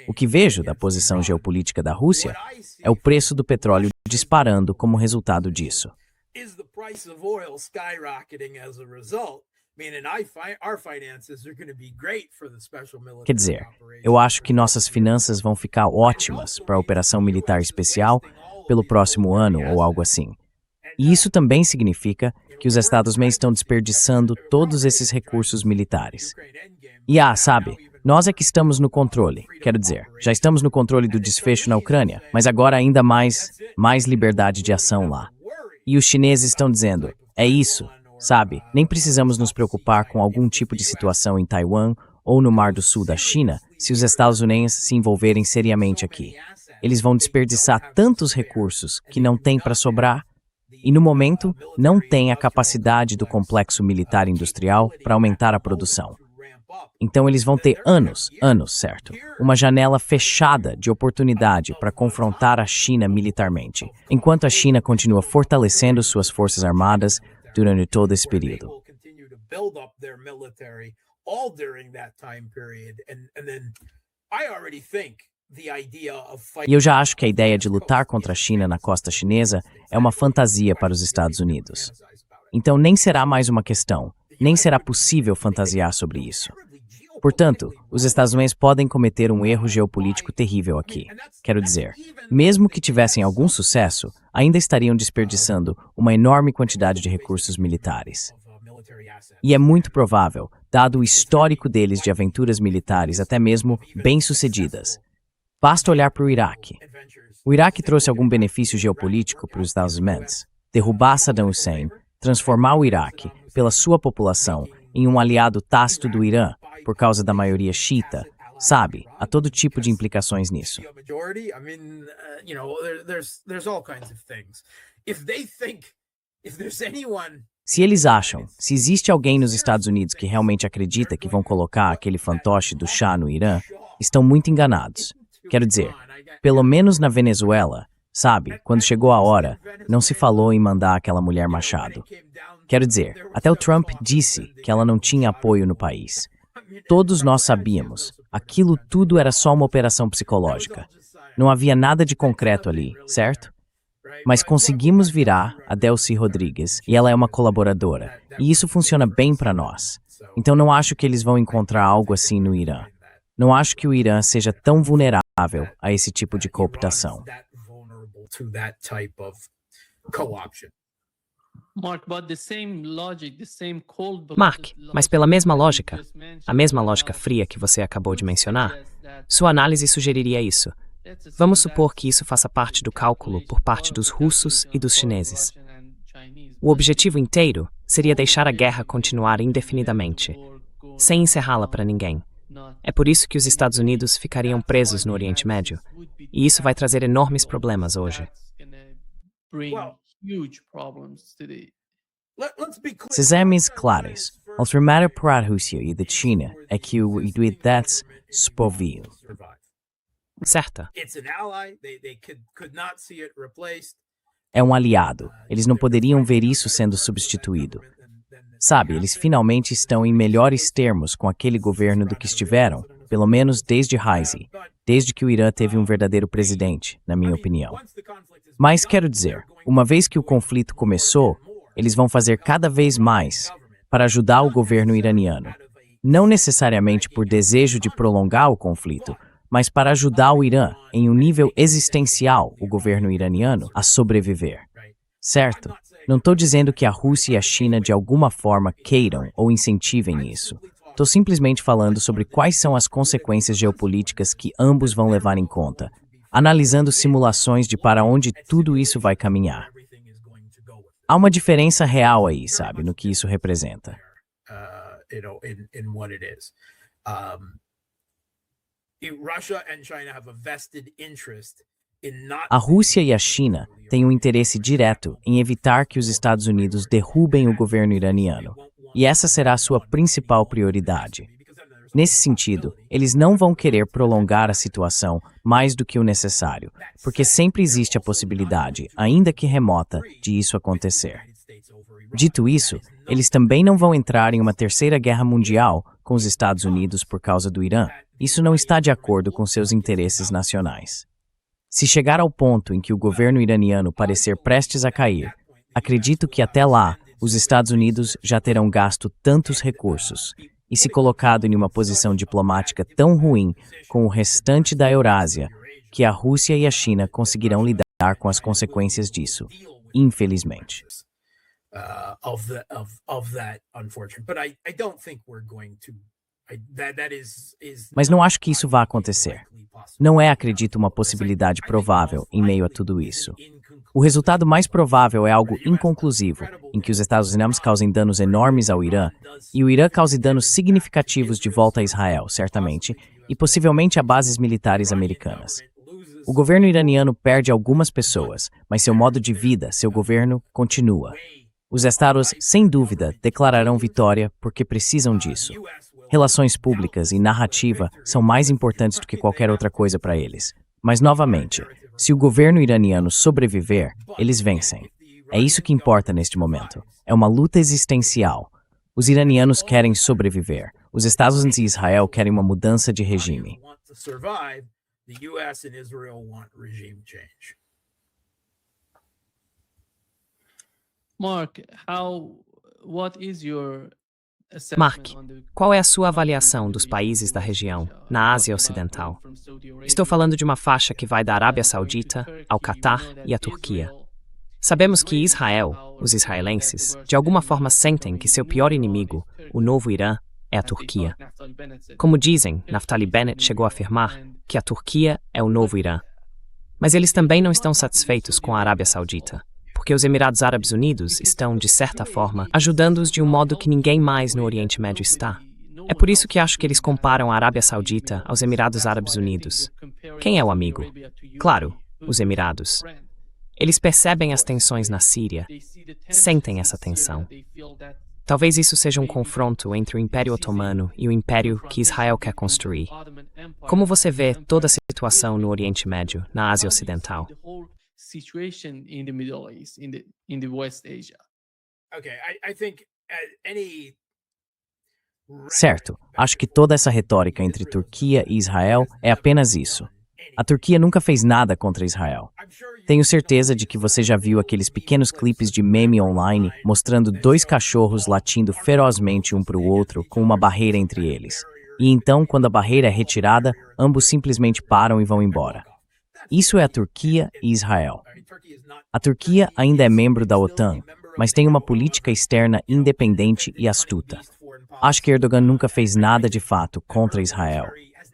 O que vejo da posição geopolítica da Rússia é o preço do petróleo disparando como resultado disso. Quer dizer, eu acho que nossas finanças vão ficar ótimas para a operação militar especial pelo próximo ano ou algo assim. E isso também significa que os Estados Unidos estão desperdiçando todos esses recursos militares. E sabe, nós é que estamos no controle. Quero dizer, já estamos no controle do desfecho na Ucrânia, mas agora ainda mais liberdade de ação lá. E os chineses estão dizendo, é isso, sabe, nem precisamos nos preocupar com algum tipo de situação em Taiwan ou no Mar do Sul da China se os Estados Unidos se envolverem seriamente aqui. Eles vão desperdiçar tantos recursos que não tem para sobrar. E no momento, não tem a capacidade do complexo militar industrial para aumentar a produção. Então eles vão ter anos, certo? Uma janela fechada de oportunidade para confrontar a China militarmente, enquanto a China continua fortalecendo suas forças armadas durante todo esse período. E eu já acho que a ideia de lutar contra a China na costa chinesa é uma fantasia para os Estados Unidos. Então nem será mais uma questão, nem será possível fantasiar sobre isso. Portanto, os Estados Unidos podem cometer um erro geopolítico terrível aqui. Quero dizer, mesmo que tivessem algum sucesso, ainda estariam desperdiçando uma enorme quantidade de recursos militares. E é muito provável, dado o histórico deles de aventuras militares até mesmo bem-sucedidas. Basta olhar para o Iraque. O Iraque trouxe algum benefício geopolítico para os Estados Unidos. Derrubar Saddam Hussein, transformar o Iraque, pela sua população, em um aliado tácito do Irã, por causa da maioria xiita, sabe? Há todo tipo de implicações nisso. Se eles acham, se existe alguém nos Estados Unidos que realmente acredita que vão colocar aquele fantoche do Shah no Irã, estão muito enganados. Quero dizer, pelo menos na Venezuela, sabe, quando chegou a hora, não se falou em mandar aquela mulher Machado. Quero dizer, até o Trump disse que ela não tinha apoio no país. Todos nós sabíamos, aquilo tudo era só uma operação psicológica. Não havia nada de concreto ali, certo? Mas conseguimos virar a Delcy Rodrigues e ela é uma colaboradora, e isso funciona bem para nós. Então não acho que eles vão encontrar algo assim no Irã. Não acho que o Irã seja tão vulnerável a esse tipo de cooptação. Mark, mas pela mesma lógica, a mesma lógica fria que você acabou de mencionar, sua análise sugeriria isso. Vamos supor que isso faça parte do cálculo por parte dos russos e dos chineses. O objetivo inteiro seria deixar a guerra continuar indefinidamente, sem encerrá-la para ninguém. É por isso que os Estados Unidos ficariam presos no Oriente Médio, e isso vai trazer enormes problemas hoje. Sejamos claros, o primeiro para a Rússia e da China é que o United States Certa. é um aliado. Eles não poderiam ver isso sendo substituído. Sabe, eles finalmente estão em melhores termos com aquele governo do que estiveram, pelo menos desde Raisi, desde que o Irã teve um verdadeiro presidente, na minha opinião. Mas quero dizer, uma vez que o conflito começou, eles vão fazer cada vez mais para ajudar o governo iraniano. Não necessariamente por desejo de prolongar o conflito, mas para ajudar o Irã, em um nível existencial, o governo iraniano, a sobreviver. Certo? Não estou dizendo que a Rússia e a China de alguma forma queiram ou incentivem isso. Estou simplesmente falando sobre quais são as consequências geopolíticas que ambos vão levar em conta, analisando simulações de para onde tudo isso vai caminhar. Há uma diferença real aí, sabe, no que isso representa. A Rússia e a China têm um interesse direto em evitar que os Estados Unidos derrubem o governo iraniano, e essa será a sua principal prioridade. Nesse sentido, eles não vão querer prolongar a situação mais do que o necessário, porque sempre existe a possibilidade, ainda que remota, de isso acontecer. Dito isso, eles também não vão entrar em uma terceira guerra mundial com os Estados Unidos por causa do Irã. Isso não está de acordo com seus interesses nacionais. Se chegar ao ponto em que o governo iraniano parecer prestes a cair, acredito que até lá os Estados Unidos já terão gasto tantos recursos e se colocado em uma posição diplomática tão ruim com o restante da Eurásia que a Rússia e a China conseguirão lidar com as consequências disso, infelizmente. Mas não acho que isso vá acontecer. Não é, acredito, uma possibilidade provável em meio a tudo isso. O resultado mais provável é algo inconclusivo, em que os Estados Unidos causem danos enormes ao Irã, e o Irã cause danos significativos de volta a Israel, certamente, e possivelmente a bases militares americanas. O governo iraniano perde algumas pessoas, mas seu modo de vida, seu governo, continua. Os estados, sem dúvida, declararão vitória porque precisam disso. Relações públicas e narrativa são mais importantes do que qualquer outra coisa para eles. Mas, novamente, se o governo iraniano sobreviver, eles vencem. É isso que importa neste momento. É uma luta existencial. Os iranianos querem sobreviver. Os Estados Unidos e Israel querem uma mudança de regime. Mark, Mark, qual é a sua avaliação dos países da região, na Ásia Ocidental? Estou falando de uma faixa que vai da Arábia Saudita ao Catar e à Turquia. Sabemos que Israel, os israelenses, de alguma forma sentem que seu pior inimigo, o novo Irã, é a Turquia. Como dizem, Naftali Bennett chegou a afirmar que a Turquia é o novo Irã. Mas eles também não estão satisfeitos com a Arábia Saudita, porque os Emirados Árabes Unidos estão, de certa forma, ajudando-os de um modo que ninguém mais no Oriente Médio está. É por isso que acho que eles comparam a Arábia Saudita aos Emirados Árabes Unidos. Quem é o amigo? Claro, os Emirados. Eles percebem as tensões na Síria, sentem essa tensão. Talvez isso seja um confronto entre o Império Otomano e o Império que Israel quer construir. Como você vê toda a situação no Oriente Médio, na Ásia Ocidental? Situation in the Middle East, in the West Asia. Certo, acho que toda essa retórica entre Turquia e Israel é apenas isso. A Turquia nunca fez nada contra Israel. Tenho certeza de que você já viu aqueles pequenos clipes de meme online mostrando dois cachorros latindo ferozmente um para o outro com uma barreira entre eles. E então, quando a barreira é retirada, ambos simplesmente param e vão embora. Isso é a Turquia e Israel. A Turquia ainda é membro da OTAN, mas tem uma política externa independente e astuta. Acho que Erdogan nunca fez nada de fato contra Israel.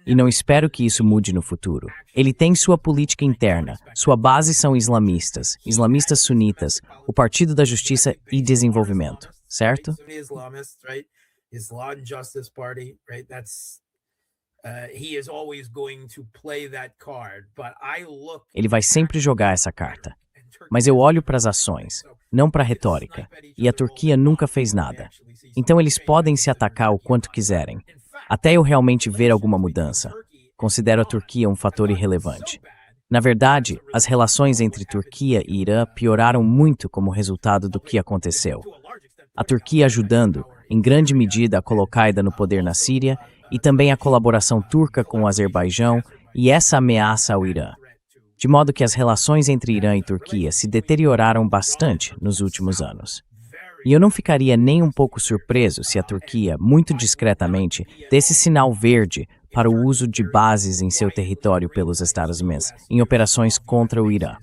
e não espero que isso mude no futuro. Ele tem sua política interna, sua base são islamistas, islamistas sunitas, o Partido da Justiça e Desenvolvimento, certo? Ele vai sempre jogar essa carta. Mas eu olho para as ações, não para a retórica, e a Turquia nunca fez nada. Então eles podem se atacar o quanto quiserem. Até eu realmente ver alguma mudança. Considero a Turquia um fator irrelevante. Na verdade, as relações entre Turquia e Irã pioraram muito como resultado do que aconteceu. A Turquia ajudando, em grande medida, a Al-Qaeda no poder na Síria e também a colaboração turca com o Azerbaijão e essa ameaça ao Irã. De modo que as relações entre Irã e Turquia se deterioraram bastante nos últimos anos. E eu não ficaria nem um pouco surpreso se a Turquia, muito discretamente, desse sinal verde para o uso de bases em seu território pelos Estados Unidos em operações contra o Irã.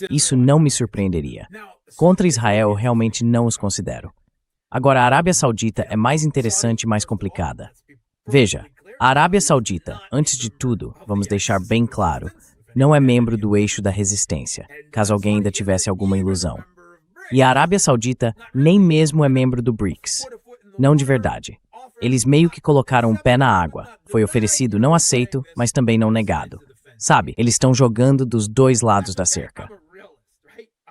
Isso não me surpreenderia. Contra Israel, eu realmente não os considero. Agora, a Arábia Saudita é mais interessante e mais complicada. Veja, a Arábia Saudita, antes de tudo, vamos deixar bem claro, não é membro do eixo da resistência, caso alguém ainda tivesse alguma ilusão. E a Arábia Saudita nem mesmo é membro do BRICS. Não de verdade. Eles meio que colocaram o pé na água. Foi oferecido, não aceito, mas também não negado. Sabe, eles estão jogando dos dois lados da cerca.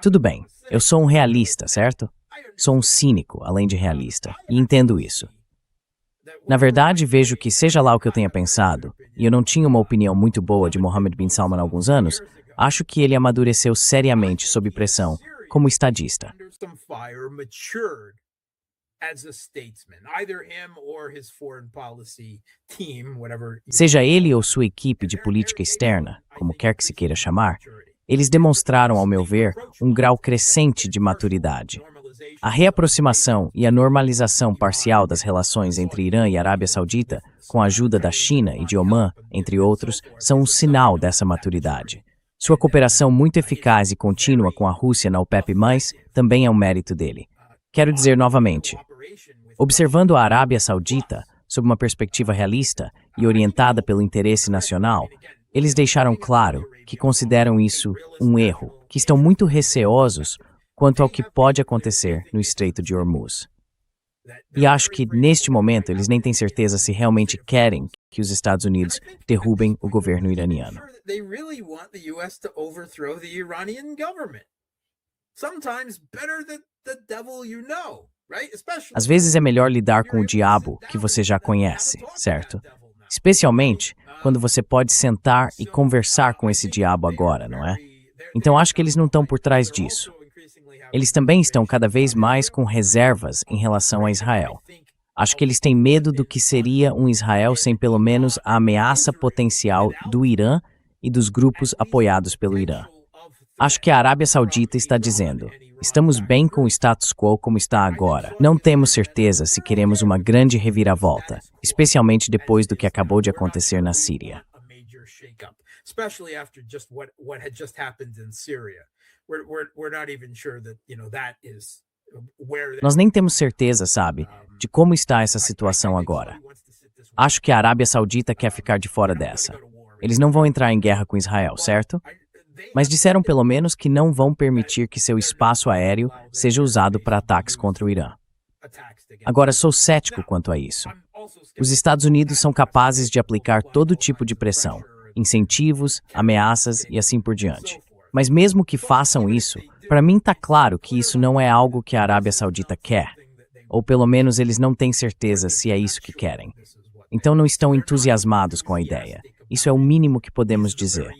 Tudo bem, eu sou um realista, certo? Sou um cínico, além de realista, e entendo isso. Na verdade, vejo que, seja lá o que eu tenha pensado, e eu não tinha uma opinião muito boa de Mohammed bin Salman há alguns anos, acho que ele amadureceu seriamente sob pressão, como estadista. Seja ele ou sua equipe de política externa, como quer que se queira chamar, eles demonstraram, ao meu ver, um grau crescente de maturidade. A reaproximação e a normalização parcial das relações entre Irã e Arábia Saudita, com a ajuda da China e de Omã, entre outros, são um sinal dessa maturidade. Sua cooperação muito eficaz e contínua com a Rússia na OPEP+, também é um mérito dele. Quero dizer novamente, observando a Arábia Saudita, sob uma perspectiva realista e orientada pelo interesse nacional, eles deixaram claro que consideram isso um erro, que estão muito receosos quanto ao que pode acontecer no Estreito de Hormuz. E acho que, neste momento, eles nem têm certeza se realmente querem que os Estados Unidos derrubem o governo iraniano. Às vezes é melhor lidar com o diabo que você já conhece, certo? Especialmente quando você pode sentar e conversar com esse diabo agora, não é? Então acho que eles não estão por trás disso. Eles também estão cada vez mais com reservas em relação a Israel. Acho que eles têm medo do que seria um Israel sem pelo menos a ameaça potencial do Irã e dos grupos apoiados pelo Irã. Acho que a Arábia Saudita está dizendo, estamos bem com o status quo como está agora. Não temos certeza se queremos uma grande reviravolta, especialmente depois do que acabou de acontecer na Síria. Nós nem temos certeza, sabe, de como está essa situação agora. Acho que a Arábia Saudita quer ficar de fora dessa. Eles não vão entrar em guerra com Israel, certo? Mas disseram pelo menos que não vão permitir que seu espaço aéreo seja usado para ataques contra o Irã. Agora, sou cético quanto a isso. Os Estados Unidos são capazes de aplicar todo tipo de pressão, incentivos, ameaças e assim por diante. Mas mesmo que façam isso, para mim está claro que isso não é algo que a Arábia Saudita quer. Ou pelo menos eles não têm certeza se é isso que querem. Então não estão entusiasmados com a ideia. Isso é o mínimo que podemos dizer.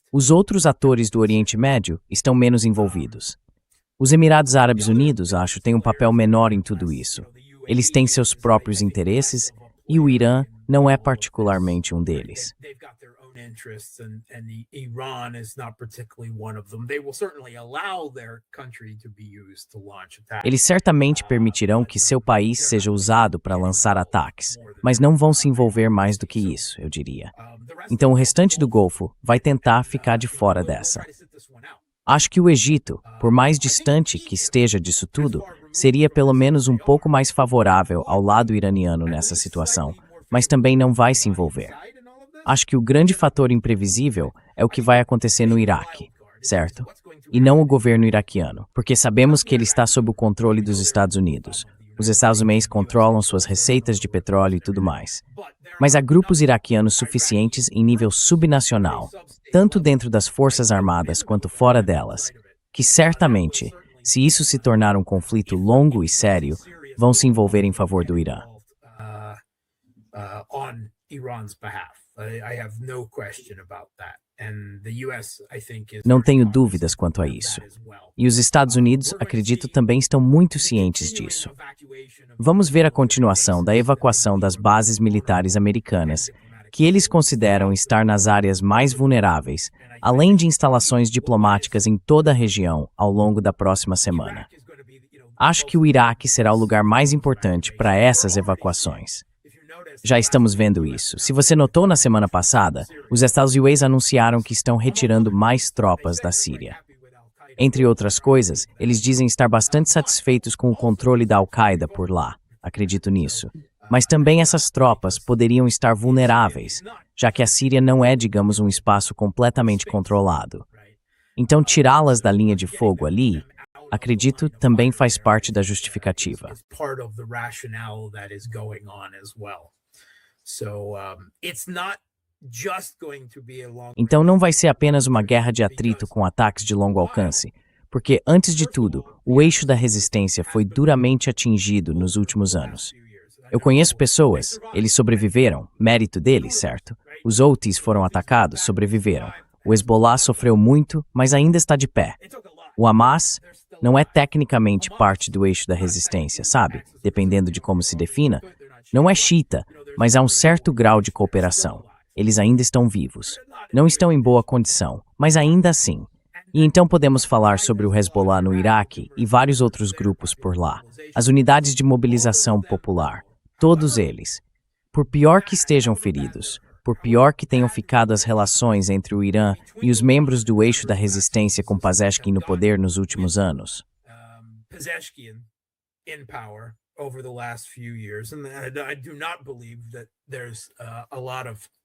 Os outros atores do Oriente Médio estão menos envolvidos. Os Emirados Árabes Unidos, acho, têm um papel menor em tudo isso. Eles têm seus próprios interesses e o Irã não é particularmente um deles. Eles certamente permitirão que seu país seja usado para lançar ataques, mas não vão se envolver mais do que isso, eu diria. Então o restante do Golfo vai tentar ficar de fora dessa. Acho que o Egito, por mais distante que esteja disso tudo, seria pelo menos um pouco mais favorável ao lado iraniano nessa situação, mas também não vai se envolver. Acho que o grande fator imprevisível é o que vai acontecer no Iraque, certo? E não o governo iraquiano, porque sabemos que ele está sob o controle dos Estados Unidos. Os Estados Unidos controlam suas receitas de petróleo e tudo mais. Mas há grupos iraquianos suficientes em nível subnacional, tanto dentro das Forças Armadas quanto fora delas, que certamente, se isso se tornar um conflito longo e sério, vão se envolver em favor do Irã. Não tenho dúvidas quanto a isso. E os Estados Unidos, acredito, também estão muito cientes disso. Vamos ver a continuação da evacuação das bases militares americanas, que eles consideram estar nas áreas mais vulneráveis, além de instalações diplomáticas em toda a região ao longo da próxima semana. Acho que o Iraque será o lugar mais importante para essas evacuações. Já estamos vendo isso. Se você notou na semana passada, os Estados Unidos anunciaram que estão retirando mais tropas da Síria. Entre outras coisas, eles dizem estar bastante satisfeitos com o controle da Al-Qaeda por lá. Acredito nisso. Mas também essas tropas poderiam estar vulneráveis, já que a Síria não é, digamos, um espaço completamente controlado. Então, tirá-las da linha de fogo ali, acredito, também faz parte da justificativa. Então não vai ser apenas uma guerra de atrito com ataques de longo alcance, porque, antes de tudo, o eixo da resistência foi duramente atingido nos últimos anos. Eu conheço pessoas, eles sobreviveram, mérito deles, certo? Os Houthis foram atacados, sobreviveram. O Hezbollah sofreu muito, mas ainda está de pé. O Hamas não é tecnicamente parte do eixo da resistência, sabe? Dependendo de como se defina. Não é xiita, mas há um certo grau de cooperação. Eles ainda estão vivos. Não estão em boa condição, mas ainda assim. E então podemos falar sobre o Hezbollah no Iraque e vários outros grupos por lá. As unidades de mobilização popular. Todos eles. Por pior que estejam feridos, por pior que tenham ficado as relações entre o Irã e os membros do eixo da resistência com Pezeshkian no poder nos últimos anos.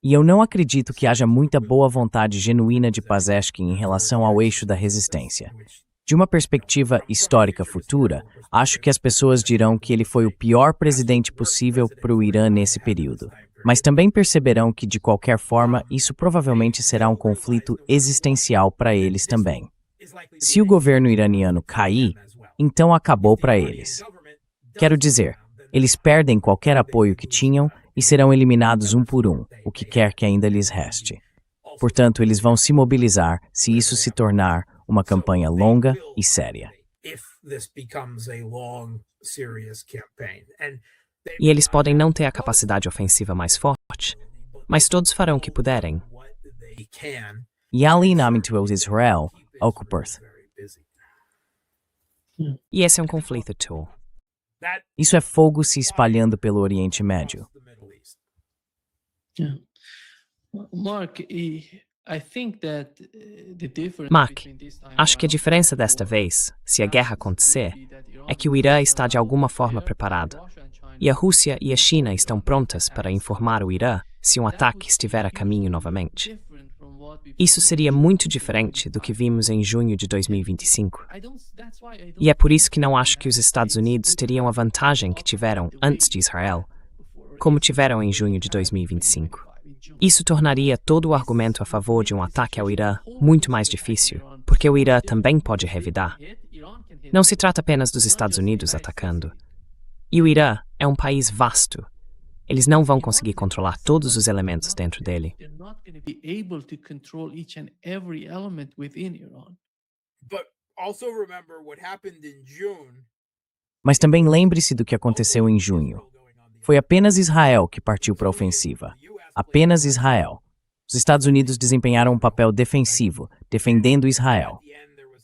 E eu não acredito que haja muita boa vontade genuína de Pezeshkian em relação ao eixo da resistência. De uma perspectiva histórica futura, acho que as pessoas dirão que ele foi o pior presidente possível para o Irã nesse período. Mas também perceberão que, de qualquer forma, isso provavelmente será um conflito existencial para eles também. Se o governo iraniano cair, então acabou para eles. Quero dizer, eles perdem qualquer apoio que tinham e serão eliminados um por um, o que quer que ainda lhes reste. Portanto, eles vão se mobilizar se isso se tornar uma campanha longa e séria. E eles podem não ter a capacidade ofensiva mais forte, mas todos farão o que puderem. E alinhamento ao Israel ocupar. E esse é um conflito tool. Isso é fogo se espalhando pelo Oriente Médio. Mark, acho que a diferença desta vez, se a guerra acontecer, é que o Irã está de alguma forma preparado. E a Rússia e a China estão prontas para informar o Irã se um ataque estiver a caminho novamente. Isso seria muito diferente do que vimos em junho de 2025. E é por isso que não acho que os Estados Unidos teriam a vantagem que tiveram antes de Israel, como tiveram em junho de 2025. Isso tornaria todo o argumento a favor de um ataque ao Irã muito mais difícil, porque o Irã também pode revidar. Não se trata apenas dos Estados Unidos atacando. E o Irã é um país vasto. Eles não vão conseguir controlar todos os elementos dentro dele. Mas também lembre-se do que aconteceu em junho. Foi apenas Israel que partiu para a ofensiva. Apenas Israel. Os Estados Unidos desempenharam um papel defensivo, defendendo Israel.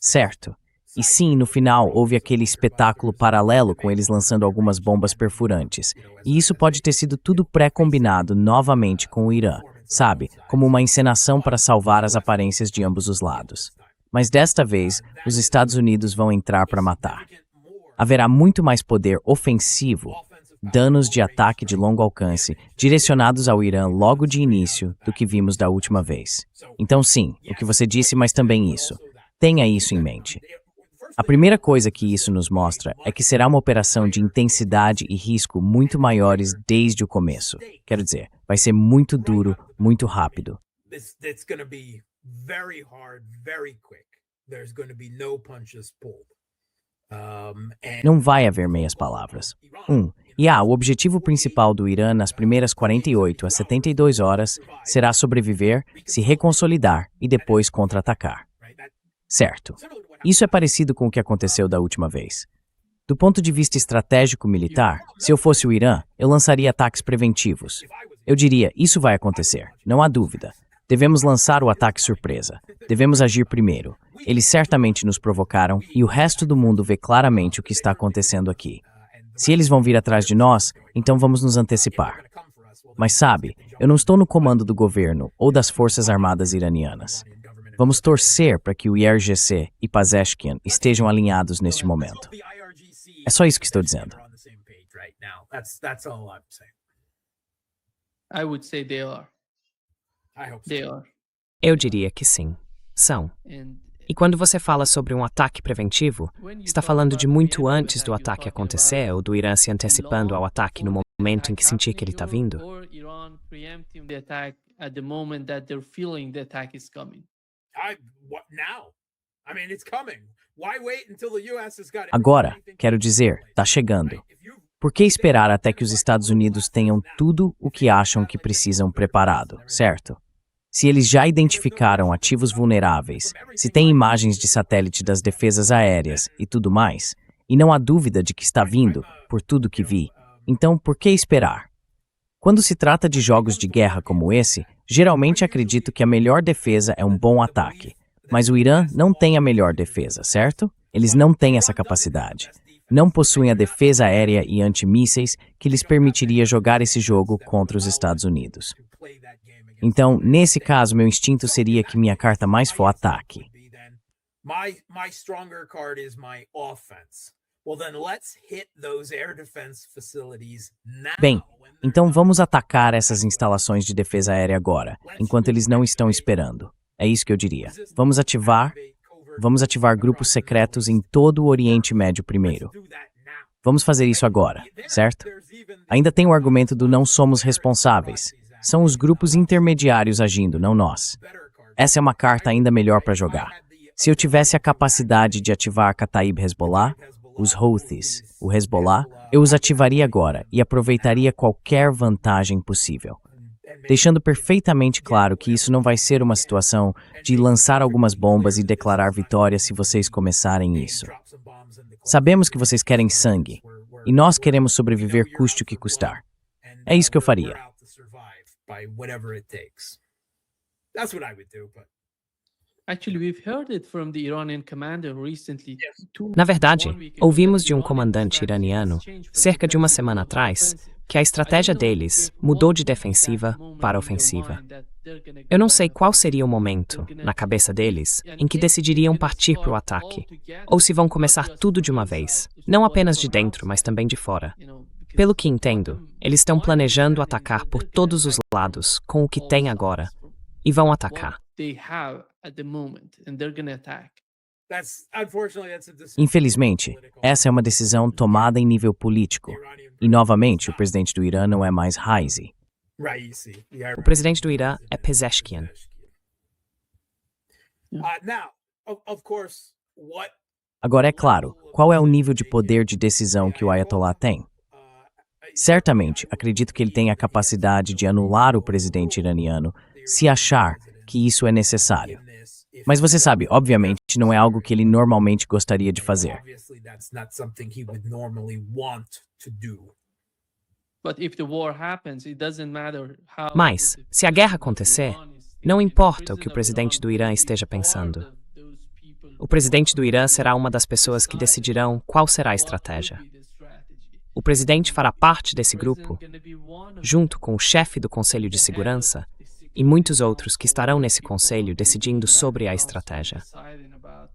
Certo. E sim, no final, houve aquele espetáculo paralelo com eles lançando algumas bombas perfurantes. E isso pode ter sido tudo pré-combinado novamente com o Irã, sabe? Como uma encenação para salvar as aparências de ambos os lados. Mas desta vez, os Estados Unidos vão entrar para matar. Haverá muito mais poder ofensivo, danos de ataque de longo alcance direcionados ao Irã logo de início do que vimos da última vez. Então sim, o que você disse, mas também isso. Tenha isso em mente. A primeira coisa que isso nos mostra é que será uma operação de intensidade e risco muito maiores desde o começo. Quero dizer, vai ser muito duro, muito rápido. It's going to be very hard, very quick. There's going to be no punches pulled. Não vai haver meias palavras. O objetivo principal do Irã nas primeiras 48 a 72 horas será sobreviver, se reconsolidar e depois contra-atacar. Certo. Isso é parecido com o que aconteceu da última vez. Do ponto de vista estratégico militar, se eu fosse o Irã, eu lançaria ataques preventivos. Eu diria, isso vai acontecer, não há dúvida. Devemos lançar o ataque surpresa. Devemos agir primeiro. Eles certamente nos provocaram e o resto do mundo vê claramente o que está acontecendo aqui. Se eles vão vir atrás de nós, então vamos nos antecipar. Mas sabe, eu não estou no comando do governo ou das forças armadas iranianas. Vamos torcer para que o IRGC e Pezeshkian estejam alinhados neste momento. É só isso que estou dizendo. I would say they are. They are. Eu diria que sim. São. E quando você fala sobre um ataque preventivo, está falando de muito antes do ataque acontecer ou do Irã se antecipando ao ataque no momento em que sentir que ele está vindo? Agora, quero dizer, está chegando. Por que esperar até que os Estados Unidos tenham tudo o que acham que precisam preparado, certo? Se eles já identificaram ativos vulneráveis, se têm imagens de satélite das defesas aéreas e tudo mais, e não há dúvida de que está vindo, por tudo que vi, então por que esperar? Quando se trata de jogos de guerra como esse, geralmente acredito que a melhor defesa é um bom ataque. Mas o Irã não tem a melhor defesa, certo? Eles não têm essa capacidade. Não possuem a defesa aérea e antimísseis que lhes permitiria jogar esse jogo contra os Estados Unidos. Então, nesse caso, meu instinto seria que minha carta mais for ataque. Bem, então vamos atacar essas instalações de defesa aérea agora, enquanto eles não estão esperando. É isso que eu diria. Vamos ativar grupos secretos em todo o Oriente Médio primeiro. Vamos fazer isso agora, certo? Ainda tem o argumento do não somos responsáveis. São os grupos intermediários agindo, não nós. Essa é uma carta ainda melhor para jogar. Se eu tivesse a capacidade de ativar Kataib Hezbollah, os Houthis, o Hezbollah, eu os ativaria agora e aproveitaria qualquer vantagem possível. Deixando perfeitamente claro que isso não vai ser uma situação de lançar algumas bombas e declarar vitória se vocês começarem isso. Sabemos que vocês querem sangue, e nós queremos sobreviver custe o que custar. É isso que eu faria. Na verdade, ouvimos de um comandante iraniano, cerca de uma semana atrás, que a estratégia deles mudou de defensiva para ofensiva. Eu não sei qual seria o momento, na cabeça deles, em que decidiriam partir para o ataque, ou se vão começar tudo de uma vez, não apenas de dentro, mas também de fora. Pelo que entendo, eles estão planejando atacar por todos os lados com o que têm agora, e vão atacar. Infelizmente, essa é uma decisão tomada em nível político. E, novamente, o presidente do Irã não é mais Raisi. O presidente do Irã é Pezeshkian. Agora, é claro, qual é o nível de poder de decisão que o Ayatollah tem? Certamente, acredito que ele tem a capacidade de anular o presidente iraniano se achar que isso é necessário. Mas você sabe, obviamente, não é algo que ele normalmente gostaria de fazer. Mas, se a guerra acontecer, não importa o que o presidente do Irã esteja pensando. O presidente do Irã será uma das pessoas que decidirão qual será a estratégia. O presidente fará parte desse grupo, junto com o chefe do Conselho de Segurança e muitos outros que estarão nesse conselho decidindo sobre a estratégia.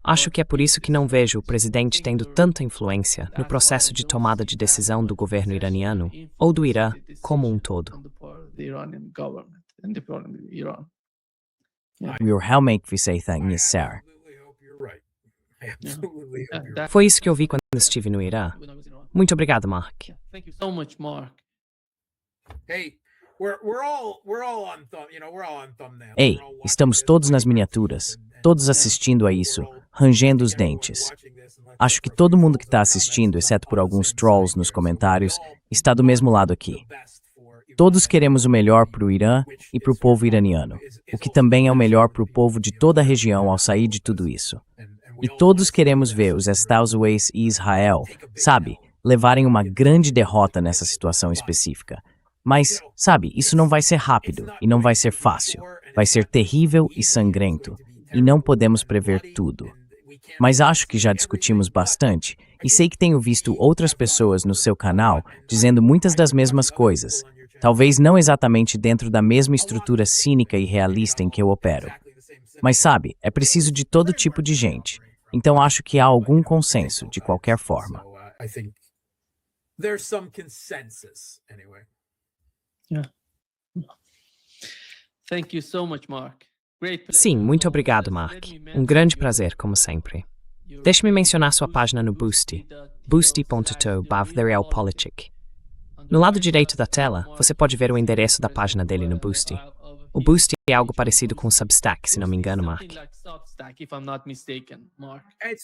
Acho que é por isso que não vejo o presidente tendo tanta influência no processo de tomada de decisão do governo iraniano ou do Irã como um todo. We will help we say thank you, sir. absolutely hope you're right. I absolutely hope you're right. Foi isso que eu vi quando estive no Irã. Muito obrigado, Mark. Thank you so much, Mark. Hey, we're all on thumb, we're all on thumbnail. Ei, We're all watching estamos this, todos nas watching miniaturas, this, and todos assistindo a isso, rangendo os dentes. Acho que todo mundo que está assistindo, exceto por alguns trolls nos comentários, está do mesmo lado aqui. Todos queremos o melhor para o Irã e para o povo iraniano, o que também é o melhor para o povo de toda a região ao sair de tudo isso. E todos queremos ver os Estados Unidos e Israel, sabe, levarem uma grande derrota nessa situação específica. Mas, sabe, isso não vai ser rápido e não vai ser fácil. Vai ser terrível e sangrento, e não podemos prever tudo. Mas acho que já discutimos bastante, e sei que tenho visto outras pessoas no seu canal dizendo muitas das mesmas coisas. Talvez não exatamente dentro da mesma estrutura cínica e realista em que eu opero. Mas sabe, é preciso de todo tipo de gente. Então acho que há algum consenso, de qualquer forma. I think there's some consensus anyway. Thank you so much, Mark. Great pleasure. Sim, muito obrigado, Mark. Um grande prazer, como sempre. Deixe-me mencionar sua página no Boosty, boosty.to/therealpolitik. No lado direito da tela, você pode ver o endereço da página dele no Boosty. O Boosty é algo parecido com o Substack, se não me engano, Mark. It's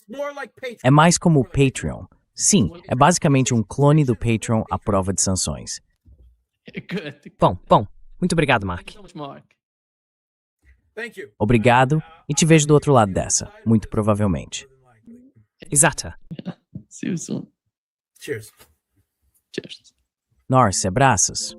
more like Patreon. É mais como o Patreon. Sim, é basicamente um clone do Patreon à prova de sanções. Good. Bom, muito obrigado, Mark. So much, Mark. Thank you. Obrigado, e te vejo do outro lado dessa, muito provavelmente. Exata. See you soon. Cheers. Cheers. Norse, abraços.